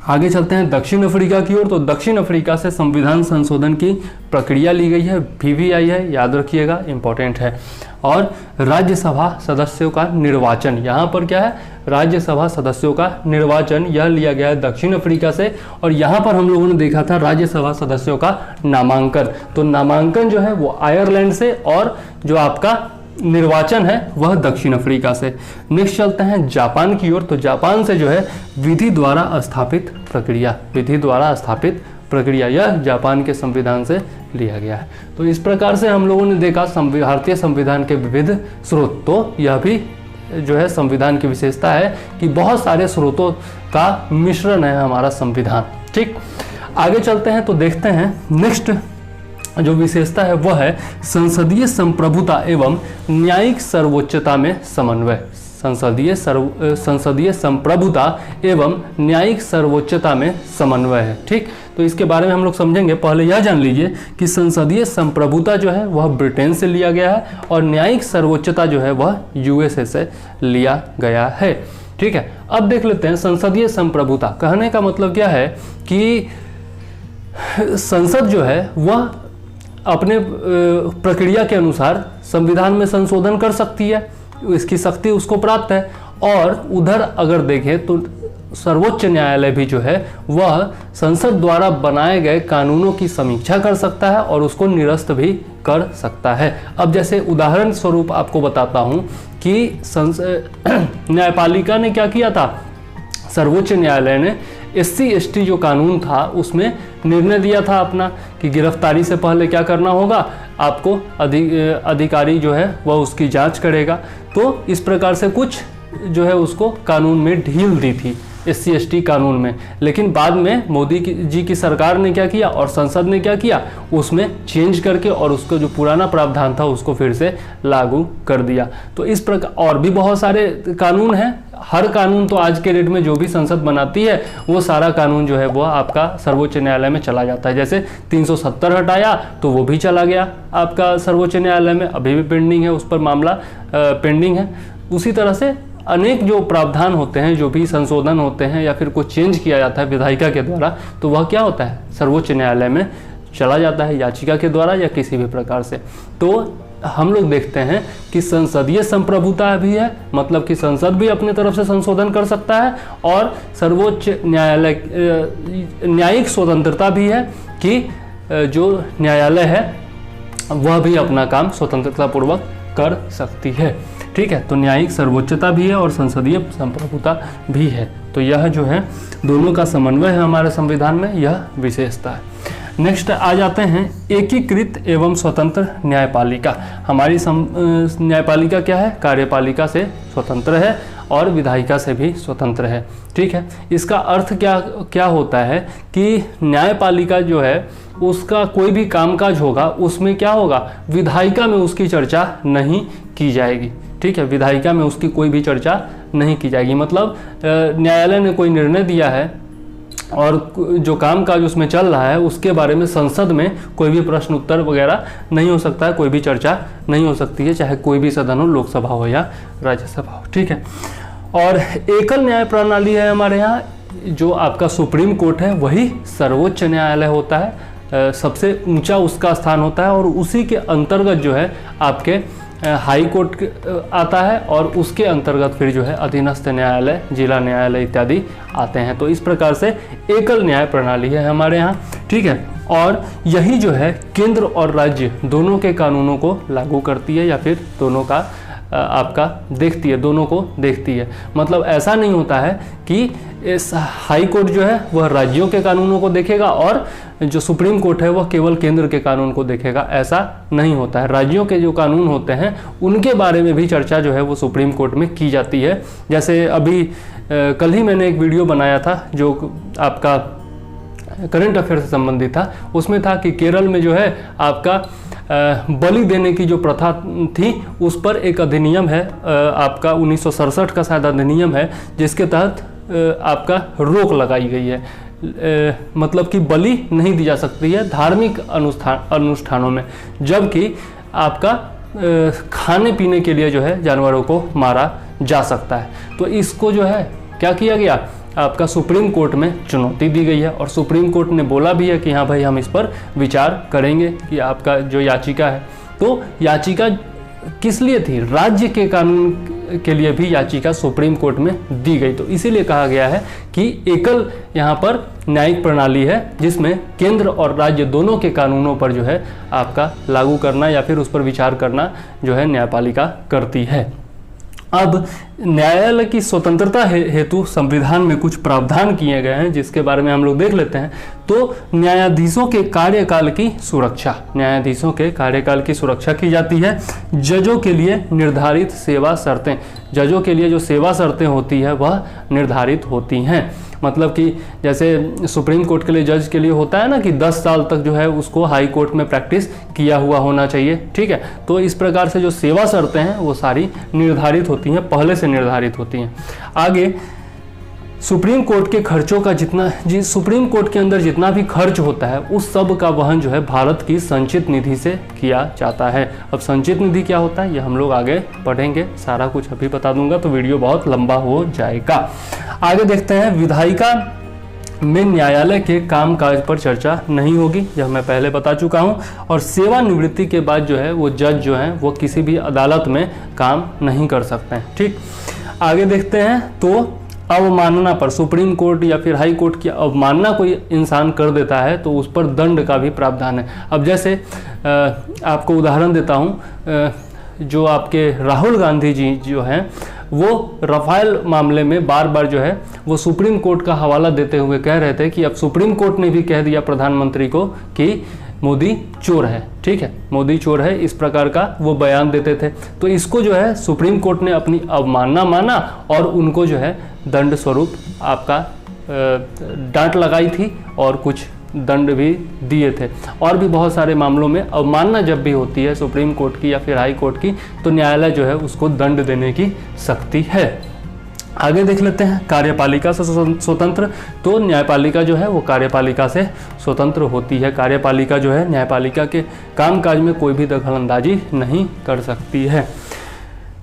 आगे चलते हैं दक्षिण अफ्रीका की ओर। तो दक्षिण अफ्रीका से संविधान संशोधन की प्रक्रिया ली गई है, VVI है, याद रखिएगा, इंपॉर्टेंट है। और राज्यसभा सदस्यों का निर्वाचन, यहाँ पर क्या है, राज्यसभा सदस्यों का निर्वाचन, यह लिया गया है दक्षिण अफ्रीका से। और यहाँ पर हम लोगों ने देखा था राज्यसभा सदस्यों का नामांकन, तो नामांकन जो है वो आयरलैंड से, और जो आपका निर्वाचन है वह दक्षिण अफ्रीका से। नेक्स्ट चलते हैं जापान की ओर। तो जापान से जो है विधि द्वारा स्थापित प्रक्रिया, विधि द्वारा स्थापित प्रक्रिया, यह जापान के संविधान से लिया गया है। तो इस प्रकार से हम लोगों ने देखा भारतीय संविधान के विविध स्रोत। तो यह भी जो है संविधान की विशेषता है कि बहुत सारे स्रोतों का मिश्रण है हमारा संविधान। ठीक, आगे चलते हैं तो देखते हैं नेक्स्ट जो विशेषता है वह है संसदीय संप्रभुता एवं न्यायिक सर्वोच्चता में समन्वय। संसदीय संप्रभुता एवं न्यायिक सर्वोच्चता में समन्वय है। ठीक, तो इसके बारे में हम लोग समझेंगे। पहले यह जान लीजिए कि संसदीय संप्रभुता जो है वह ब्रिटेन से लिया गया है, और न्यायिक सर्वोच्चता जो है वह USA से लिया गया है। ठीक है, अब देख लेते हैं संसदीय संप्रभुता। कहने का मतलब क्या है कि संसद जो है वह अपने प्रक्रिया के अनुसार संविधान में संशोधन कर सकती है, इसकी शक्ति उसको प्राप्त है। और उधर अगर देखें तो सर्वोच्च न्यायालय भी जो है वह संसद द्वारा बनाए गए कानूनों की समीक्षा कर सकता है और उसको निरस्त भी कर सकता है। अब जैसे उदाहरण स्वरूप आपको बताता हूँ कि न्यायपालिका ने क्या किया था, सर्वोच्च न्यायालय ने SC/ST जो कानून था उसमें निर्णय दिया था अपना कि गिरफ्तारी से पहले क्या करना होगा, आपको अधिकारी जो है वह उसकी जांच करेगा। तो इस प्रकार से कुछ जो है उसको कानून में ढील दी थी SC/ST कानून में। लेकिन बाद में मोदी जी की सरकार ने क्या किया और संसद ने क्या किया, उसमें चेंज करके और उसको जो पुराना प्रावधान था उसको फिर से लागू कर दिया। तो इस प्रकार और भी बहुत सारे कानून हैं। हर कानून तो आज के डेट में जो भी संसद बनाती है वो सारा कानून जो है वो आपका सर्वोच्च न्यायालय में चला जाता है। जैसे 370 हटाया तो वो भी चला गया आपका सर्वोच्च न्यायालय में, अभी भी पेंडिंग है, उस पर मामला पेंडिंग है। उसी तरह से अनेक जो प्रावधान होते हैं, जो भी संशोधन होते हैं या फिर कुछ चेंज किया जाता है विधायिका के द्वारा, तो वह क्या होता है, सर्वोच्च न्यायालय में चला जाता है याचिका के द्वारा या किसी भी प्रकार से। तो हम लोग देखते हैं कि संसदीय संप्रभुता भी है, मतलब कि संसद भी अपनी तरफ से संशोधन कर सकता है, और सर्वोच्च न्यायालय न्यायिक स्वतंत्रता भी है कि जो न्यायालय है वह भी अपना काम स्वतंत्रतापूर्वक कर सकती है। ठीक है, तो न्यायिक सर्वोच्चता भी है और संसदीय संप्रभुता भी है। तो यह जो है दोनों का समन्वय है हमारे संविधान में, यह विशेषता है। नेक्स्ट आ जाते हैं एकीकृत एवं स्वतंत्र न्यायपालिका। हमारी न्यायपालिका क्या है, कार्यपालिका से स्वतंत्र है और विधायिका से भी स्वतंत्र है। ठीक है, इसका अर्थ क्या होता है कि न्यायपालिका जो है उसका कोई भी कामकाज होगा उसमें क्या होगा, विधायिका में उसकी चर्चा नहीं की जाएगी। ठीक है, विधायिका में उसकी कोई भी चर्चा नहीं की जाएगी। मतलब न्यायालय ने कोई निर्णय दिया है और जो कामकाज उसमें चल रहा है उसके बारे में संसद में कोई भी प्रश्न उत्तर वगैरह नहीं हो सकता है, कोई भी चर्चा नहीं हो सकती है, चाहे कोई भी सदन हो, लोकसभा हो या राज्यसभा हो। ठीक है, और एकल न्याय प्रणाली है हमारे यहाँ। जो आपका सुप्रीम कोर्ट है वही सर्वोच्च न्यायालय होता है, सबसे ऊंचा उसका स्थान होता है, और उसी के अंतर्गत जो है आपके हाई कोर्ट आता है, और उसके अंतर्गत फिर जो है अधीनस्थ न्यायालय, जिला न्यायालय इत्यादि आते हैं। तो इस प्रकार से एकल न्याय प्रणाली है हमारे यहाँ। ठीक है, और यही जो है केंद्र और राज्य दोनों के कानूनों को लागू करती है या फिर दोनों का आपका देखती है, दोनों को देखती है। मतलब ऐसा नहीं होता है कि इस हाई कोर्ट जो है वह राज्यों के कानूनों को देखेगा और जो सुप्रीम कोर्ट है वह केवल केंद्र के कानून को देखेगा, ऐसा नहीं होता है। राज्यों के जो कानून होते हैं उनके बारे में भी चर्चा जो है वो सुप्रीम कोर्ट में की जाती है। जैसे अभी कल ही मैंने एक वीडियो बनाया था जो आपका करंट अफेयर से संबंधित था। उसमें था कि केरल में जो है आपका बलि देने की जो प्रथा थी उस पर एक अधिनियम है, आपका 1967 का शायद अधिनियम है, जिसके तहत आपका रोक लगाई गई है। मतलब कि बलि नहीं दी जा सकती है धार्मिक अनुष्ठानों में, जबकि आपका खाने पीने के लिए जो है जानवरों को मारा जा सकता है। तो इसको जो है क्या किया गया, आपका सुप्रीम कोर्ट में चुनौती दी गई है और सुप्रीम कोर्ट ने बोला भी है कि हाँ भाई हम इस पर विचार करेंगे कि आपका जो याचिका है। तो याचिका किस लिए थी, राज्य के कानून के लिए भी याचिका सुप्रीम कोर्ट में दी गई। तो इसीलिए कहा गया है कि एकल यहाँ पर न्यायिक प्रणाली है जिसमें केंद्र और राज्य दोनों के कानूनों पर जो है आपका लागू करना या फिर उस पर विचार करना जो है न्यायपालिका करती है। अब न्यायालय की स्वतंत्रता हेतु संविधान में कुछ प्रावधान किए गए हैं जिसके बारे में हम लोग देख लेते हैं। तो न्यायाधीशों के कार्यकाल की सुरक्षा, न्यायाधीशों के कार्यकाल की सुरक्षा की जाती है। जजों के लिए निर्धारित सेवा शर्तें, जजों के लिए जो सेवा शर्तें होती है वह निर्धारित होती हैं। मतलब कि जैसे सुप्रीम कोर्ट के लिए जज के लिए होता है ना कि 10 साल तक जो है उसको हाई कोर्ट में प्रैक्टिस किया हुआ होना चाहिए, ठीक है। तो इस प्रकार से जो सेवा शर्तें हैं वो सारी निर्धारित होती हैं, पहले से निर्धारित होती हैं। आगे सुप्रीम कोर्ट के खर्चों का सुप्रीम कोर्ट के अंदर जितना भी खर्च होता है उस सब का वहन जो है भारत की संचित निधि से किया जाता है। अब संचित निधि क्या होता है ये हम लोग आगे पढ़ेंगे, सारा कुछ अभी बता दूंगा तो वीडियो बहुत लंबा हो जाएगा। आगे देखते हैं, विधायिका में न्यायालय के कामकाज पर चर्चा नहीं होगी, यह मैं पहले बता चुका हूं। और सेवानिवृत्ति के बाद जो है वो जज जो है वो किसी भी अदालत में काम नहीं कर सकते हैं, ठीक। आगे देखते हैं, तो अवमानना पर, सुप्रीम कोर्ट या फिर हाई कोर्ट की अवमानना कोई इंसान कर देता है तो उस पर दंड का भी प्रावधान है। अब जैसे आपको उदाहरण देता हूँ, जो आपके राहुल गांधी जी जो हैं वो रफाल मामले में बार बार जो है वो सुप्रीम कोर्ट का हवाला देते हुए कह रहे थे कि अब सुप्रीम कोर्ट ने भी कह दिया प्रधानमंत्री को कि मोदी चोर है, ठीक है, मोदी चोर है, इस प्रकार का वो बयान देते थे। तो इसको जो है सुप्रीम कोर्ट ने अपनी अवमानना माना और उनको जो है दंड स्वरूप आपका डांट लगाई थी और कुछ दंड भी दिए थे। और भी बहुत सारे मामलों में अवमानना जब भी होती है सुप्रीम कोर्ट की या फिर हाई कोर्ट की तो न्यायालय जो है उसको दंड देने की शक्ति है। आगे देख लेते हैं, कार्यपालिका से स्वतंत्र। तो न्यायपालिका जो है वो कार्यपालिका से स्वतंत्र होती है। कार्यपालिका जो है न्यायपालिका के कामकाज में कोई भी दखलंदाजी नहीं कर सकती है।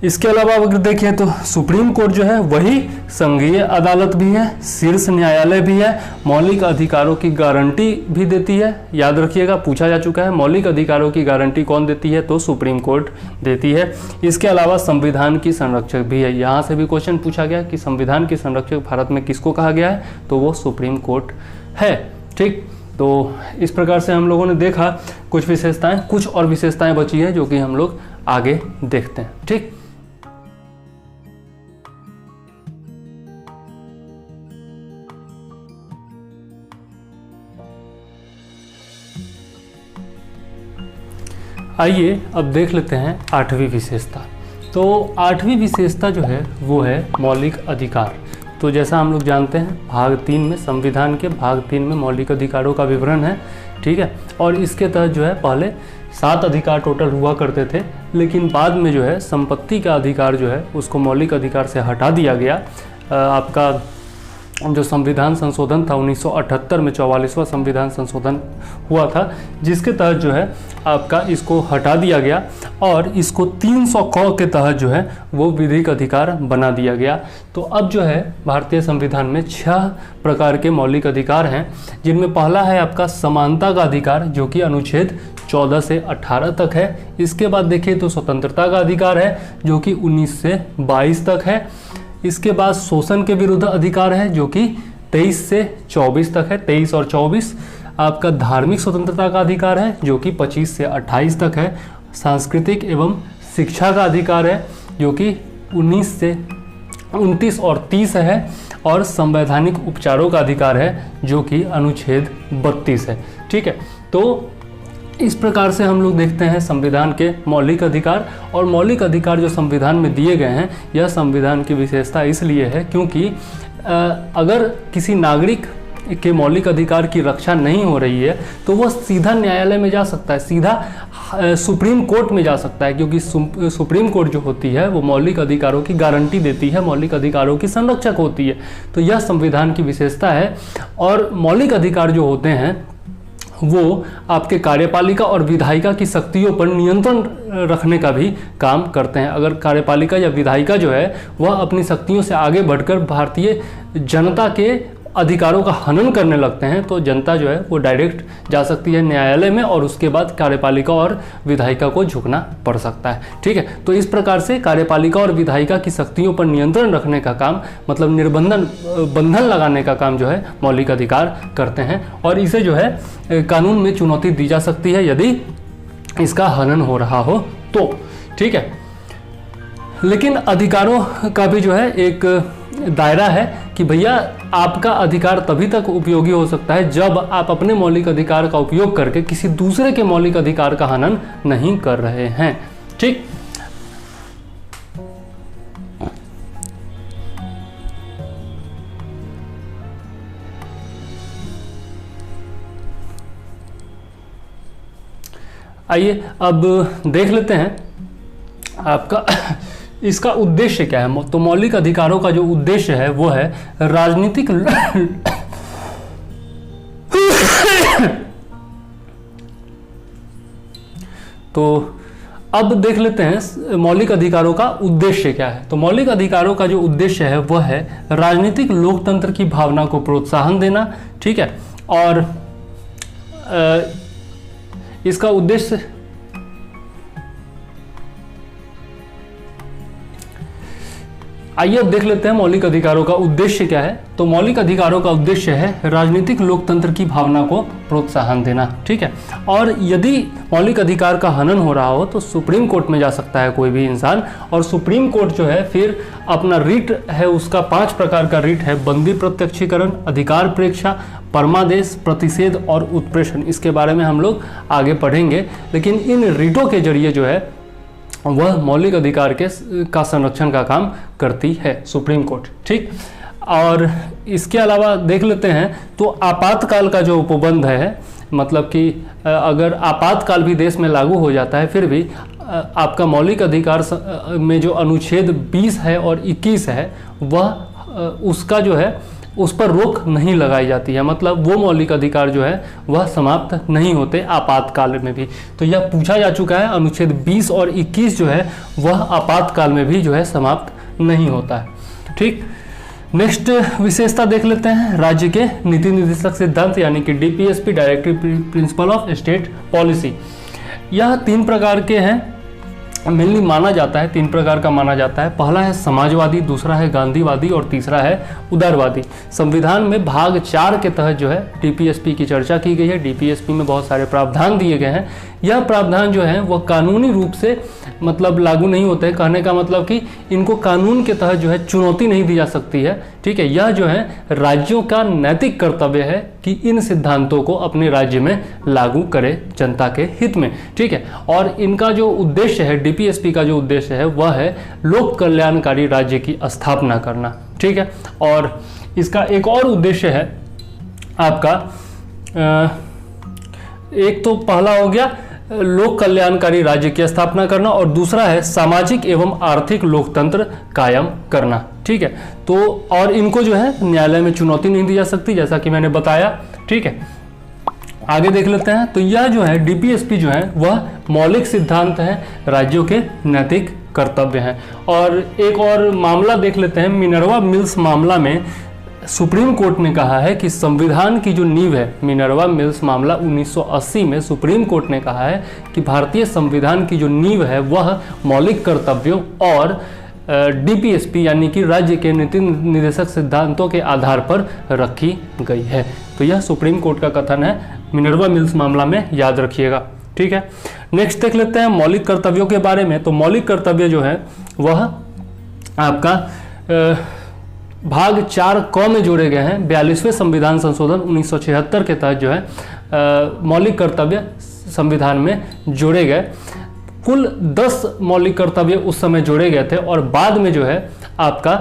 इसके अलावा अगर देखें तो सुप्रीम कोर्ट जो है वही संघीय अदालत भी है, शीर्ष न्यायालय भी है, मौलिक अधिकारों की गारंटी भी देती है। याद रखिएगा, पूछा जा चुका है, मौलिक अधिकारों की गारंटी कौन देती है, तो सुप्रीम कोर्ट देती है। इसके अलावा संविधान की संरक्षक भी है। यहाँ से भी क्वेश्चन पूछा गया कि संविधान की संरक्षक भारत में किसको कहा गया है, तो वो सुप्रीम कोर्ट है, ठीक। तो इस प्रकार से हम लोगों ने देखा कुछ विशेषताएं, कुछ और विशेषताएं बची है जो कि हम लोग आगे देखते हैं, ठीक। आइए अब देख लेते हैं 8वीं विशेषता। तो 8वीं विशेषता जो है वो है मौलिक अधिकार। तो जैसा हम लोग जानते हैं भाग 3 में, संविधान के भाग 3 में मौलिक अधिकारों का विवरण है, ठीक है। और इसके तहत जो है पहले 7 अधिकार टोटल हुआ करते थे, लेकिन बाद में जो है संपत्ति का अधिकार जो है उसको मौलिक अधिकार से हटा दिया गया। आपका जो संविधान संशोधन था 1978 में 44वां संविधान संशोधन हुआ था, जिसके तहत जो है आपका इसको हटा दिया गया और इसको 300 क के तहत जो है वो विधिक अधिकार बना दिया गया। तो अब जो है भारतीय संविधान में 6 प्रकार के मौलिक अधिकार हैं, जिनमें पहला है आपका समानता का अधिकार जो कि अनुच्छेद 14 से 18 तक है। इसके बाद देखिए तो स्वतंत्रता का अधिकार है जो कि 19 से 22 तक है। इसके बाद शोषण के विरुद्ध अधिकार है जो कि 23 से 24 तक है, 23 और 24। आपका धार्मिक स्वतंत्रता का अधिकार है जो कि 25 से 28 तक है। सांस्कृतिक एवं शिक्षा का अधिकार है जो कि 19 से 29 और 30 है। और संवैधानिक उपचारों का अधिकार है जो कि अनुच्छेद 32 है, ठीक है। तो इस प्रकार से हम लोग देखते हैं संविधान के मौलिक अधिकार। और मौलिक अधिकार जो संविधान में दिए गए हैं यह संविधान की विशेषता इसलिए है क्योंकि अगर किसी नागरिक के मौलिक अधिकार की रक्षा नहीं हो रही है तो वह सीधा न्यायालय में जा सकता है, सीधा सुप्रीम कोर्ट में जा सकता है, क्योंकि सुप्रीम कोर्ट जो होती है वो मौलिक अधिकारों की गारंटी देती है, मौलिक अधिकारों की संरक्षक होती है। तो यह संविधान की विशेषता है। और मौलिक अधिकार जो होते हैं वो आपके कार्यपालिका और विधायिका की शक्तियों पर नियंत्रण रखने का भी काम करते हैं। अगर कार्यपालिका या विधायिका जो है वह अपनी शक्तियों से आगे बढ़कर भारतीय जनता के अधिकारों का हनन करने लगते हैं तो जनता जो है वो डायरेक्ट जा सकती है न्यायालय में और उसके बाद कार्यपालिका और विधायिका को झुकना पड़ सकता है। ठीक है, तो इस प्रकार से कार्यपालिका और विधायिका की शक्तियों पर नियंत्रण रखने का काम, मतलब बंधन लगाने का काम जो है मौलिक अधिकार करते हैं। और इसे जो है कानून में चुनौती दी जा सकती है यदि इसका हनन हो रहा हो तो। ठीक है, लेकिन अधिकारों का भी जो है एक दायरा है कि भैया आपका अधिकार तभी तक उपयोगी हो सकता है जब आप अपने मौलिक अधिकार का उपयोग करके किसी दूसरे के मौलिक अधिकार का हनन नहीं कर रहे हैं। ठीक, आइए अब देख लेते हैं आपका इसका उद्देश्य क्या है। तो मौलिक अधिकारों का जो उद्देश्य है वो है राजनीतिक तो अब देख लेते हैं मौलिक अधिकारों का उद्देश्य क्या है। तो मौलिक अधिकारों का जो उद्देश्य है वह है राजनीतिक लोकतंत्र की भावना को प्रोत्साहन देना। ठीक है, और इसका उद्देश्य आइए अब देख लेते हैं मौलिक अधिकारों का उद्देश्य क्या है। तो मौलिक अधिकारों का उद्देश्य है राजनीतिक लोकतंत्र की भावना को प्रोत्साहन देना। ठीक है, और यदि मौलिक अधिकार का हनन हो रहा हो तो सुप्रीम कोर्ट में जा सकता है कोई भी इंसान, और सुप्रीम कोर्ट जो है फिर अपना रिट है, उसका 5 प्रकार का रिट है: बंदी प्रत्यक्षीकरण, अधिकार प्रेक्षा, परमादेश, प्रतिषेध और उत्प्रेषण। इसके बारे में हम लोग आगे पढ़ेंगे, लेकिन इन रिटों के जरिए जो है वह मौलिक अधिकार का संरक्षण का काम करती है सुप्रीम कोर्ट। ठीक, और इसके अलावा देख लेते हैं तो आपातकाल का जो उपबंध है, मतलब कि अगर आपातकाल भी देश में लागू हो जाता है फिर भी आपका मौलिक अधिकार में जो अनुच्छेद 20 है और 21 है वह उसका जो है उस पर रोक नहीं लगाई जाती है, मतलब वो मौलिक अधिकार जो है वह समाप्त नहीं होते आपातकाल में भी। तो यह पूछा जा चुका है, अनुच्छेद 20 और 21 जो है वह आपातकाल में भी जो है समाप्त नहीं होता है। ठीक, नेक्स्ट विशेषता देख लेते हैं राज्य के नीति निर्देशक सिद्धांत, यानी कि DPSP, directive principle of state policy. यह 3 प्रकार के हैं, मेनली माना जाता है 3 प्रकार का माना जाता है। पहला है समाजवादी, दूसरा है गांधीवादी और तीसरा है उदारवादी। संविधान में भाग 4 के तहत जो है डीपीएसपी की चर्चा की गई है। डीपीएसपी में बहुत सारे प्रावधान दिए गए हैं। यह प्रावधान जो है वह कानूनी रूप से मतलब लागू नहीं होते हैं, कहने का मतलब कि इनको कानून के तहत जो है चुनौती नहीं दी जा सकती है। ठीक है, यह जो है राज्यों का नैतिक कर्तव्य है कि इन सिद्धांतों को अपने राज्य में लागू करे जनता के हित में। ठीक है, और इनका जो उद्देश्य है, डीपीएसपी का जो उद्देश्य है वह है लोक कल्याणकारी राज्य की स्थापना करना। ठीक है, और इसका एक और उद्देश्य है आपका, एक तो पहला हो गया लोक कल्याणकारी राज्य की स्थापना करना और दूसरा है सामाजिक एवं आर्थिक लोकतंत्र कायम करना। ठीक है, तो और इनको जो है न्यायालय में चुनौती नहीं दी जा सकती, जैसा कि मैंने बताया। ठीक है, आगे देख लेते हैं। तो यह जो है डीपीएसपी जो है वह मौलिक सिद्धांत है, राज्यों के नैतिक कर्तव्य हैं। और एक और मामला देख लेते हैं। मिनर्वा मिल्स मामला में सुप्रीम कोर्ट ने कहा है कि संविधान की जो नींव है, मिनर्वा मिल्स मामला 1980 में सुप्रीम कोर्ट ने कहा है कि भारतीय संविधान की जो नींव है वह मौलिक कर्तव्यों और डीपीएसपी यानी कि राज्य के नीति निर्देशक सिद्धांतों के आधार पर रखी गई है। तो यह सुप्रीम कोर्ट का कथन है, मिनर्वा मिल्स मामला में याद रखिएगा। ठीक है, नेक्स्ट देख लेते हैं मौलिक कर्तव्यों के बारे में। तो मौलिक कर्तव्य जो है वह आपका भाग 4 क में जोड़े गए हैं। 42वें संविधान संशोधन 1976 के तहत जो है मौलिक कर्तव्य संविधान में जोड़े गए। कुल 10 मौलिक कर्तव्य उस समय जोड़े गए थे और बाद में जो है आपका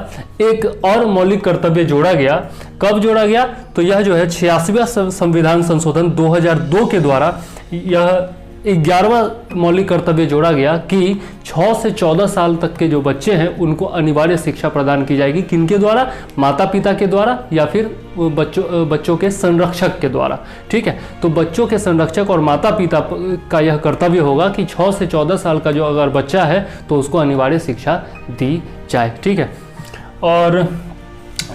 एक और मौलिक कर्तव्य जोड़ा गया। कब जोड़ा गया? तो यह जो है 86वां संविधान संशोधन 2002 के द्वारा यह 11वां मौलिक कर्तव्य जोड़ा गया कि 6 से 14 साल तक के जो बच्चे हैं उनको अनिवार्य शिक्षा प्रदान की जाएगी। किनके द्वारा? माता पिता के द्वारा या फिर बच्चों के संरक्षक के द्वारा। ठीक है, तो बच्चों के संरक्षक और माता पिता का यह कर्तव्य होगा कि 6 से 14 साल का जो अगर बच्चा है तो उसको अनिवार्य शिक्षा दी जाए। ठीक है, और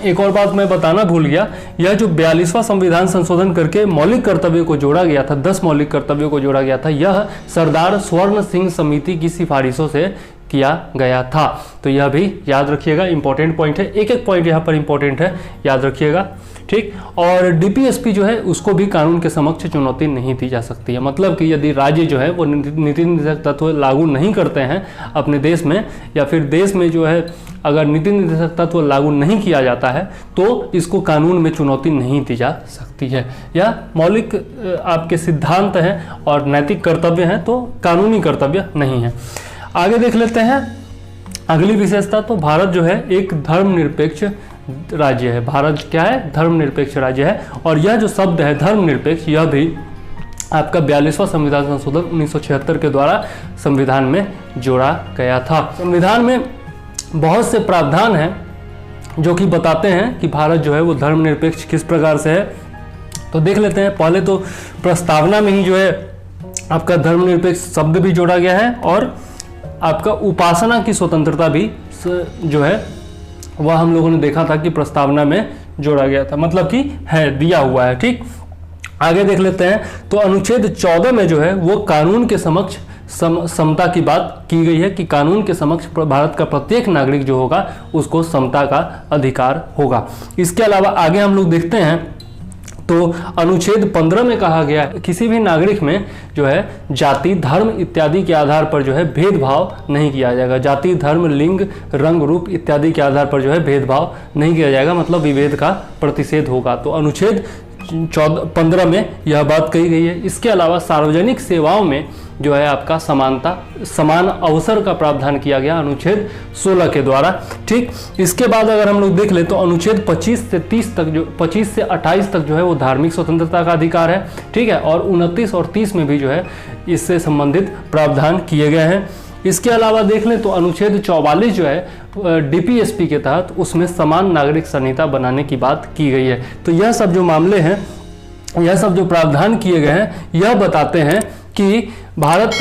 एक और बात मैं बताना भूल गया, यह जो 42वां संविधान संशोधन करके मौलिक कर्तव्यों को जोड़ा गया था, 10 मौलिक कर्तव्यों को जोड़ा गया था, यह सरदार स्वर्ण सिंह समिति की सिफारिशों से किया गया था। तो यह भी याद रखिएगा, इंपॉर्टेंट पॉइंट है, एक एक पॉइंट यहाँ पर इंपॉर्टेंट है, याद रखिएगा। ठीक, और डीपीएसपी जो है उसको भी कानून के समक्ष चुनौती नहीं दी जा सकती है। मतलब कि यदि राज्य जो है वो नीति निर्देशक तत्व लागू नहीं करते हैं अपने देश में, या फिर देश में जो है अगर नीति निर्देशक तत्व लागू नहीं किया जाता है तो इसको कानून में चुनौती नहीं दी जा सकती है। यह मौलिक आपके सिद्धांत हैं और नैतिक कर्तव्य हैं, तो कानूनी कर्तव्य नहीं है। आगे देख लेते हैं अगली विशेषता। तो भारत जो है एक धर्मनिरपेक्ष राज्य है। भारत क्या है? धर्मनिरपेक्ष राज्य है। और यह जो शब्द है धर्मनिरपेक्ष, यह भी आपका 42वां संविधान संशोधन 1976 के द्वारा संविधान में जोड़ा गया था। संविधान में बहुत से प्रावधान हैं जो कि बताते हैं कि भारत जो है वो धर्मनिरपेक्ष किस प्रकार से है। तो देख लेते हैं। पहले तो प्रस्तावना में ही जो है आपका धर्मनिरपेक्ष शब्द भी जोड़ा गया है, और आपका उपासना की स्वतंत्रता भी जो है वह हम लोगों ने देखा था कि प्रस्तावना में जोड़ा गया था, मतलब कि है, दिया हुआ है। ठीक, आगे देख लेते हैं। तो अनुच्छेद 14 में जो है वो कानून के समक्ष समता की बात की गई है कि कानून के समक्ष भारत का प्रत्येक नागरिक जो होगा उसको समता का अधिकार होगा। इसके अलावा आगे हम लोग देखते हैं तो अनुच्छेद 15 में कहा गया है किसी भी नागरिक में जो है जाति, धर्म इत्यादि के आधार पर जो है भेदभाव नहीं किया जाएगा। जाति, धर्म, लिंग, रंग, रूप इत्यादि के आधार पर जो है भेदभाव नहीं किया जाएगा, मतलब विभेद का प्रतिषेध होगा। तो अनुच्छेद 15 में यह बात कही गई है। इसके अलावा सार्वजनिक सेवाओं में जो है आपका समान अवसर का प्रावधान किया गया अनुच्छेद 16 के द्वारा। ठीक, इसके बाद अगर हम लोग देख ले तो अनुच्छेद 25 से 28 तक जो है वो धार्मिक स्वतंत्रता का अधिकार है। ठीक है, और 29 और 30 में भी जो है इससे संबंधित प्रावधान किए गए हैं। इसके अलावा देख लें तो अनुच्छेद 44 जो है डीपीएसपी के तहत उसमें समान नागरिक संहिता बनाने की बात की गई है। तो यह सब जो मामले हैं, यह सब जो प्रावधान किए गए हैं, यह बताते हैं कि भारत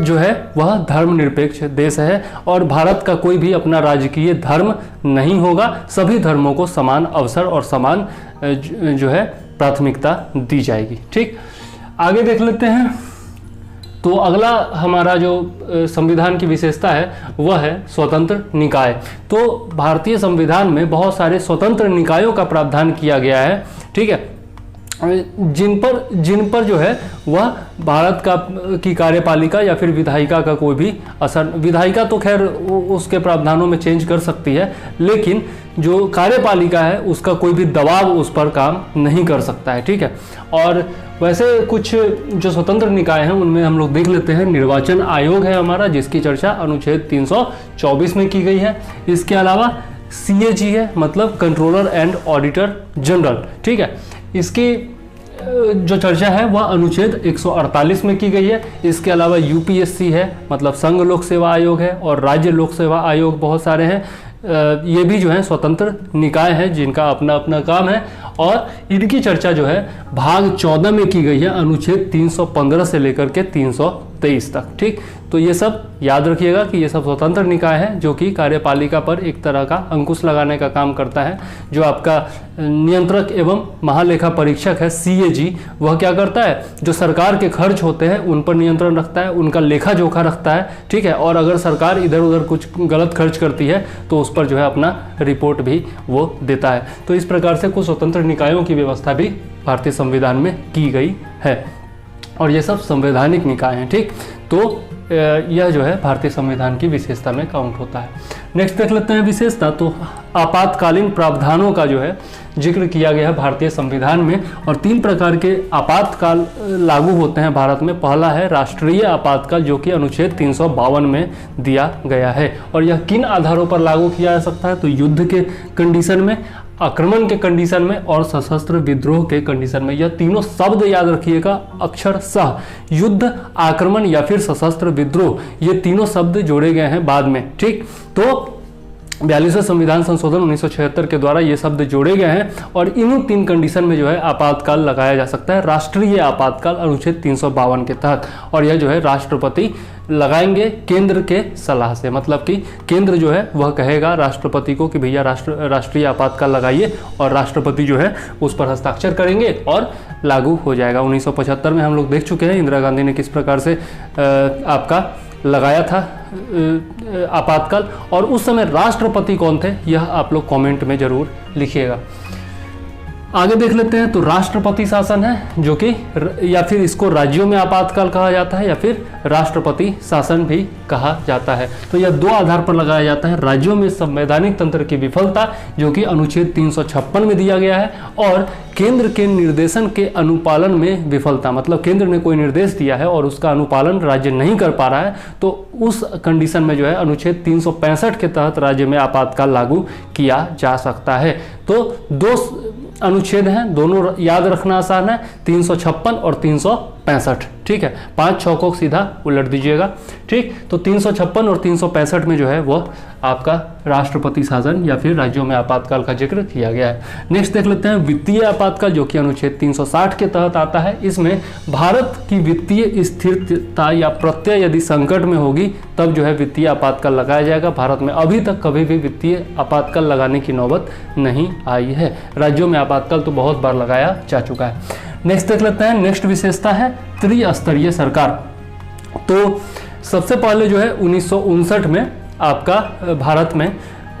जो है वह धर्मनिरपेक्ष देश है और भारत का कोई भी अपना राजकीय धर्म नहीं होगा। सभी धर्मों को समान अवसर और समान जो है प्राथमिकता दी जाएगी। ठीक, आगे देख लेते हैं। तो अगला हमारा जो संविधान की विशेषता है वह है स्वतंत्र निकाय। तो भारतीय संविधान में बहुत सारे स्वतंत्र निकायों का प्रावधान किया गया है। ठीक है, जिन पर जो है वह भारत की कार्यपालिका या फिर विधायिका का कोई भी असर, विधायिका तो खैर उसके प्रावधानों में चेंज कर सकती है, लेकिन जो कार्यपालिका है उसका कोई भी दबाव उस पर काम नहीं कर सकता है। ठीक है, और वैसे कुछ जो स्वतंत्र निकाय हैं उनमें हम लोग देख लेते हैं। निर्वाचन आयोग है हमारा, जिसकी चर्चा अनुच्छेद 324 में की गई है। इसके अलावा CAG है, मतलब कंट्रोलर एंड ऑडिटर जनरल। ठीक है, इसकी जो चर्चा है वह अनुच्छेद 148 में की गई है। इसके अलावा UPSC है, मतलब संघ लोक सेवा आयोग है, और राज्य लोक सेवा आयोग बहुत सारे हैं। ये भी जो है स्वतंत्र निकाय है जिनका अपना अपना काम है, और इनकी चर्चा जो है भाग 14 में की गई है अनुच्छेद 315 से लेकर के 323 तक। ठीक, तो ये सब याद रखिएगा कि ये सब स्वतंत्र निकाय है जो कि कार्यपालिका पर एक तरह का अंकुश लगाने का काम करता है। जो आपका नियंत्रक एवं महालेखा परीक्षक है CAG, वह क्या करता है, जो सरकार के खर्च होते हैं उन पर नियंत्रण रखता है, उनका लेखा जोखा रखता है। ठीक है, और अगर सरकार इधर उधर कुछ गलत खर्च करती है तो उस पर जो है अपना रिपोर्ट भी वो देता है। तो इस प्रकार से कुछ स्वतंत्र निकायों की व्यवस्था भी भारतीय संविधान में की गई है, और ये सब संवैधानिक निकाय हैं। ठीक, तो यह जो है भारतीय संविधान की विशेषता में काउंट होता है। नेक्स्ट देख लेते हैं विशेषता। तो आपातकालीन प्रावधानों का जो है जिक्र किया गया है भारतीय संविधान में, और 3 प्रकार के आपातकाल लागू होते हैं भारत में। पहला है राष्ट्रीय आपातकाल, जो कि अनुच्छेद 352 में दिया गया है। और यह किन आधारों पर लागू किया जा सकता है? तो युद्ध के कंडीशन में, आक्रमण के कंडीशन में और सशस्त्र विद्रोह के कंडीशन में। यह तीनों शब्द याद रखिएगा अक्षरशः, युद्ध, आक्रमण या फिर सशस्त्र विद्रोह, ये तीनों शब्द जोड़े गए हैं बाद में। ठीक, तो 42वें संविधान संशोधन 1976 के द्वारा ये शब्द जोड़े गए हैं, और इन्हीं 3 कंडीशन में जो है आपातकाल लगाया जा सकता है। राष्ट्रीय आपातकाल अनुच्छेद 352 के तहत, और यह जो है राष्ट्रपति लगाएंगे केंद्र के सलाह से। मतलब कि केंद्र जो है वह कहेगा राष्ट्रपति को कि भैया राष्ट्रीय आपातकाल लगाइए, और राष्ट्रपति जो है उस पर हस्ताक्षर करेंगे और लागू हो जाएगा। 1975 में हम लोग देख चुके हैं इंदिरा गांधी ने किस प्रकार से आपका लगाया था आपातकाल, और उस समय राष्ट्रपति कौन थे यह आप लोग कमेंट में जरूर लिखिएगा। आगे देख लेते हैं। तो राष्ट्रपति शासन है, जो कि या फिर इसको राज्यों में आपातकाल कहा जाता है या फिर राष्ट्रपति शासन भी कहा जाता है। तो यह 2 आधार पर लगाया जाता है। राज्यों में संवैधानिक तंत्र की विफलता, जो कि अनुच्छेद 356 में दिया गया है, और केंद्र के निर्देशन के अनुपालन में विफलता। मतलब केंद्र ने कोई निर्देश दिया है और उसका अनुपालन राज्य नहीं कर पा रहा है, तो उस कंडीशन में जो है अनुच्छेद 365 के तहत राज्य में आपातकाल लागू किया जा सकता है। तो 2 अनुच्छेद हैं, दोनों याद रखना आसान है, 356 और 365। ठीक है, 5-6 को सीधा उलट दीजिएगा। ठीक, तो 356 और 365 में जो है वह आपका राष्ट्रपति शासन या फिर राज्यों में आपातकाल का जिक्र किया गया है। नेक्स्ट देख लेते हैं वित्तीय आपातकाल, जो कि अनुच्छेद 360 के तहत आता है। इसमें भारत की वित्तीय स्थिरता या प्रत्यय यदि संकट में होगी तब जो है वित्तीय आपातकाल लगाया जाएगा। भारत में अभी तक कभी भी वित्तीय आपातकाल लगाने की नौबत नहीं आई है। राज्यों में आपातकाल तो बहुत बार लगाया जा चुका है। नेक्स्ट देख लेते हैं। नेक्स्ट विशेषता है त्रिस्तरीय सरकार। तो सबसे पहले जो है 1959 में आपका भारत में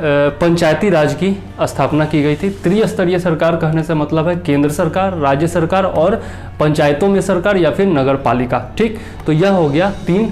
पंचायती राज की स्थापना की गई थी। त्रिस्तरीय सरकार कहने से मतलब है केंद्र सरकार, राज्य सरकार और पंचायतों में सरकार या फिर नगर पालिका। ठीक, तो यह हो गया 3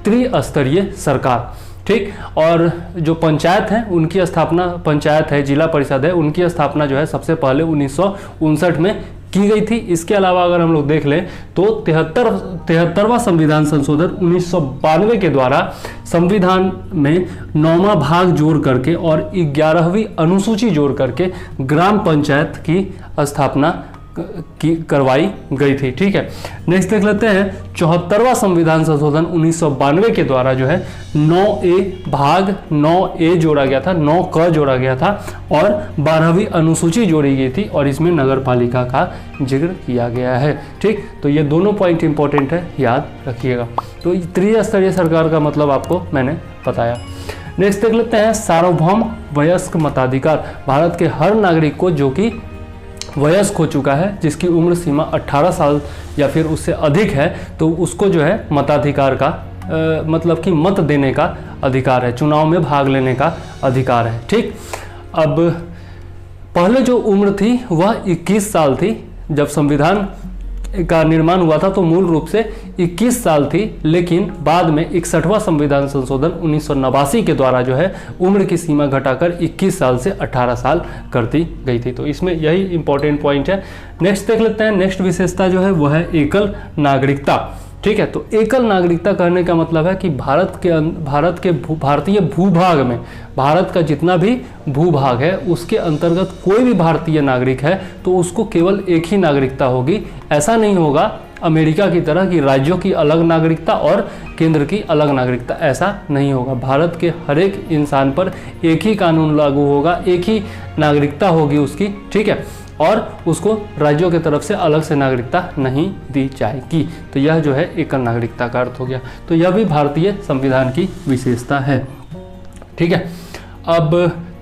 त्रिस्तरीय सरकार। ठीक, और जो पंचायत है उनकी स्थापना, पंचायत है, जिला परिषद है, उनकी स्थापना जो है सबसे पहले 1959 में की गई थी। इसके अलावा अगर हम लोग देख लें तो 73वां संविधान संशोधन 1992 के द्वारा संविधान में 9वां भाग जोड़ करके और 11वीं अनुसूची जोड़ करके ग्राम पंचायत की स्थापना की करवाई गई थी। ठीक है, नेक्स्ट देख लेते हैं 74वां संविधान संशोधन 1992 के द्वारा जो है 9A भाग 9A जोड़ा गया था, 9 क जोड़ा गया था और 12वीं अनुसूची जोड़ी गई थी और इसमें नगर पालिका का जिक्र किया गया है। ठीक, तो ये दोनों पॉइंट इंपॉर्टेंट है, याद रखिएगा। तो त्रिस्तरीय सरकार का मतलब आपको मैंने बताया। नेक्स्ट देख लेते हैं सार्वभौम वयस्क मताधिकार। भारत के हर नागरिक को जो कि वयस्क हो चुका है, जिसकी उम्र सीमा 18 साल या फिर उससे अधिक है, तो उसको जो है मताधिकार का मतलब कि मत देने का अधिकार है, चुनाव में भाग लेने का अधिकार है। ठीक, अब पहले जो उम्र थी वह 21 साल थी। जब संविधान का निर्माण हुआ था तो मूल रूप से 21 साल थी, लेकिन बाद में 61वां संविधान संशोधन 1989 के द्वारा जो है उम्र की सीमा घटाकर 21 साल से 18 साल कर दी गई थी। तो इसमें यही इंपॉर्टेंट पॉइंट है। नेक्स्ट देख लेते हैं। नेक्स्ट विशेषता जो है वह है एकल नागरिकता। ठीक है, तो एकल नागरिकता कहने का मतलब है कि भारतीय भूभाग में भारत का जितना भी भूभाग है उसके अंतर्गत कोई भी भारतीय नागरिक है तो उसको केवल एक ही नागरिकता होगी। ऐसा नहीं होगा अमेरिका की तरह कि राज्यों की अलग नागरिकता और केंद्र की अलग नागरिकता, ऐसा नहीं होगा। भारत के हर एक इंसान पर एक ही कानून लागू होगा, एक ही नागरिकता होगी उसकी। ठीक है, और उसको राज्यों की तरफ से अलग से नागरिकता नहीं दी जाएगी। तो यह जो है एकल नागरिकता का अर्थ हो गया। तो यह भी भारतीय संविधान की विशेषता है। ठीक है, अब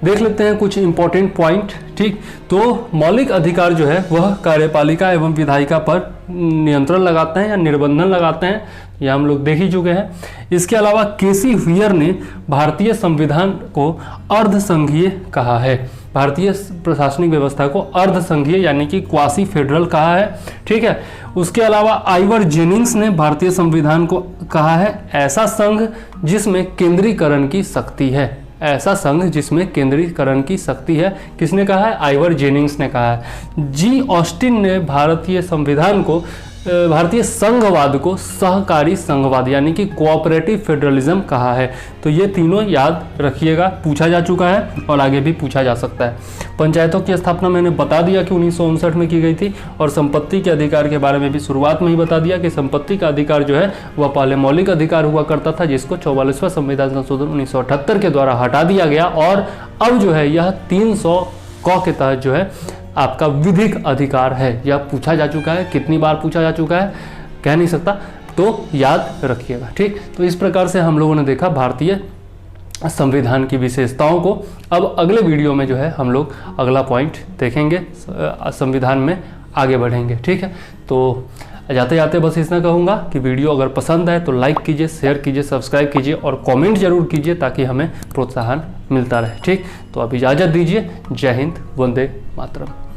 देख लेते हैं कुछ इंपॉर्टेंट पॉइंट। ठीक, तो मौलिक अधिकार जो है वह कार्यपालिका एवं विधायिका पर नियंत्रण लगाते हैं या निर्बंधन लगाते हैं, यह हम लोग देख ही चुके हैं। इसके अलावा केसी व्हीयर ने भारतीय संविधान को अर्धसंघीय कहा है। भारतीय प्रशासनिक व्यवस्था को अर्ध संघीय यानी कि क्वासी फेडरल कहा है। ठीक है, उसके अलावा आइवर जेनिंग्स ने भारतीय संविधान को कहा है ऐसा संघ जिसमें केंद्रीकरण की शक्ति है। ऐसा संघ जिसमें केंद्रीकरण की शक्ति है, किसने कहा है? आइवर जेनिंग्स ने कहा है। जी ऑस्टिन ने भारतीय संविधान को भारतीय संघवाद को सहकारी संघवाद यानी कि कोऑपरेटिव फेडरलिज्म कहा है। तो ये तीनों याद रखिएगा, पूछा जा चुका है और आगे भी पूछा जा सकता है। पंचायतों की स्थापना मैंने बता दिया कि 1959 में की गई थी, और संपत्ति के अधिकार के बारे में भी शुरुआत में ही बता दिया कि संपत्ति का अधिकार जो है वह पहले मौलिक अधिकार हुआ करता था, जिसको 44वां संविधान संशोधन 1978 के द्वारा हटा दिया गया, और अब जो है यह 300 क के तहत जो है आपका विधिक अधिकार है। यह पूछा जा चुका है, कितनी बार पूछा जा चुका है कह नहीं सकता, तो याद रखिएगा। ठीक, तो इस प्रकार से हम लोगों ने देखा भारतीय संविधान की विशेषताओं को। अब अगले वीडियो में जो है हम लोग अगला पॉइंट देखेंगे, संविधान में आगे बढ़ेंगे। ठीक है, तो जाते जाते बस इतना कहूँगा कि वीडियो अगर पसंद आए तो लाइक कीजिए, शेयर कीजिए, सब्सक्राइब कीजिए और कमेंट जरूर कीजिए ताकि हमें प्रोत्साहन मिलता रहे। ठीक, तो अब इजाज़त दीजिए। जय हिंद, वंदे मातरम।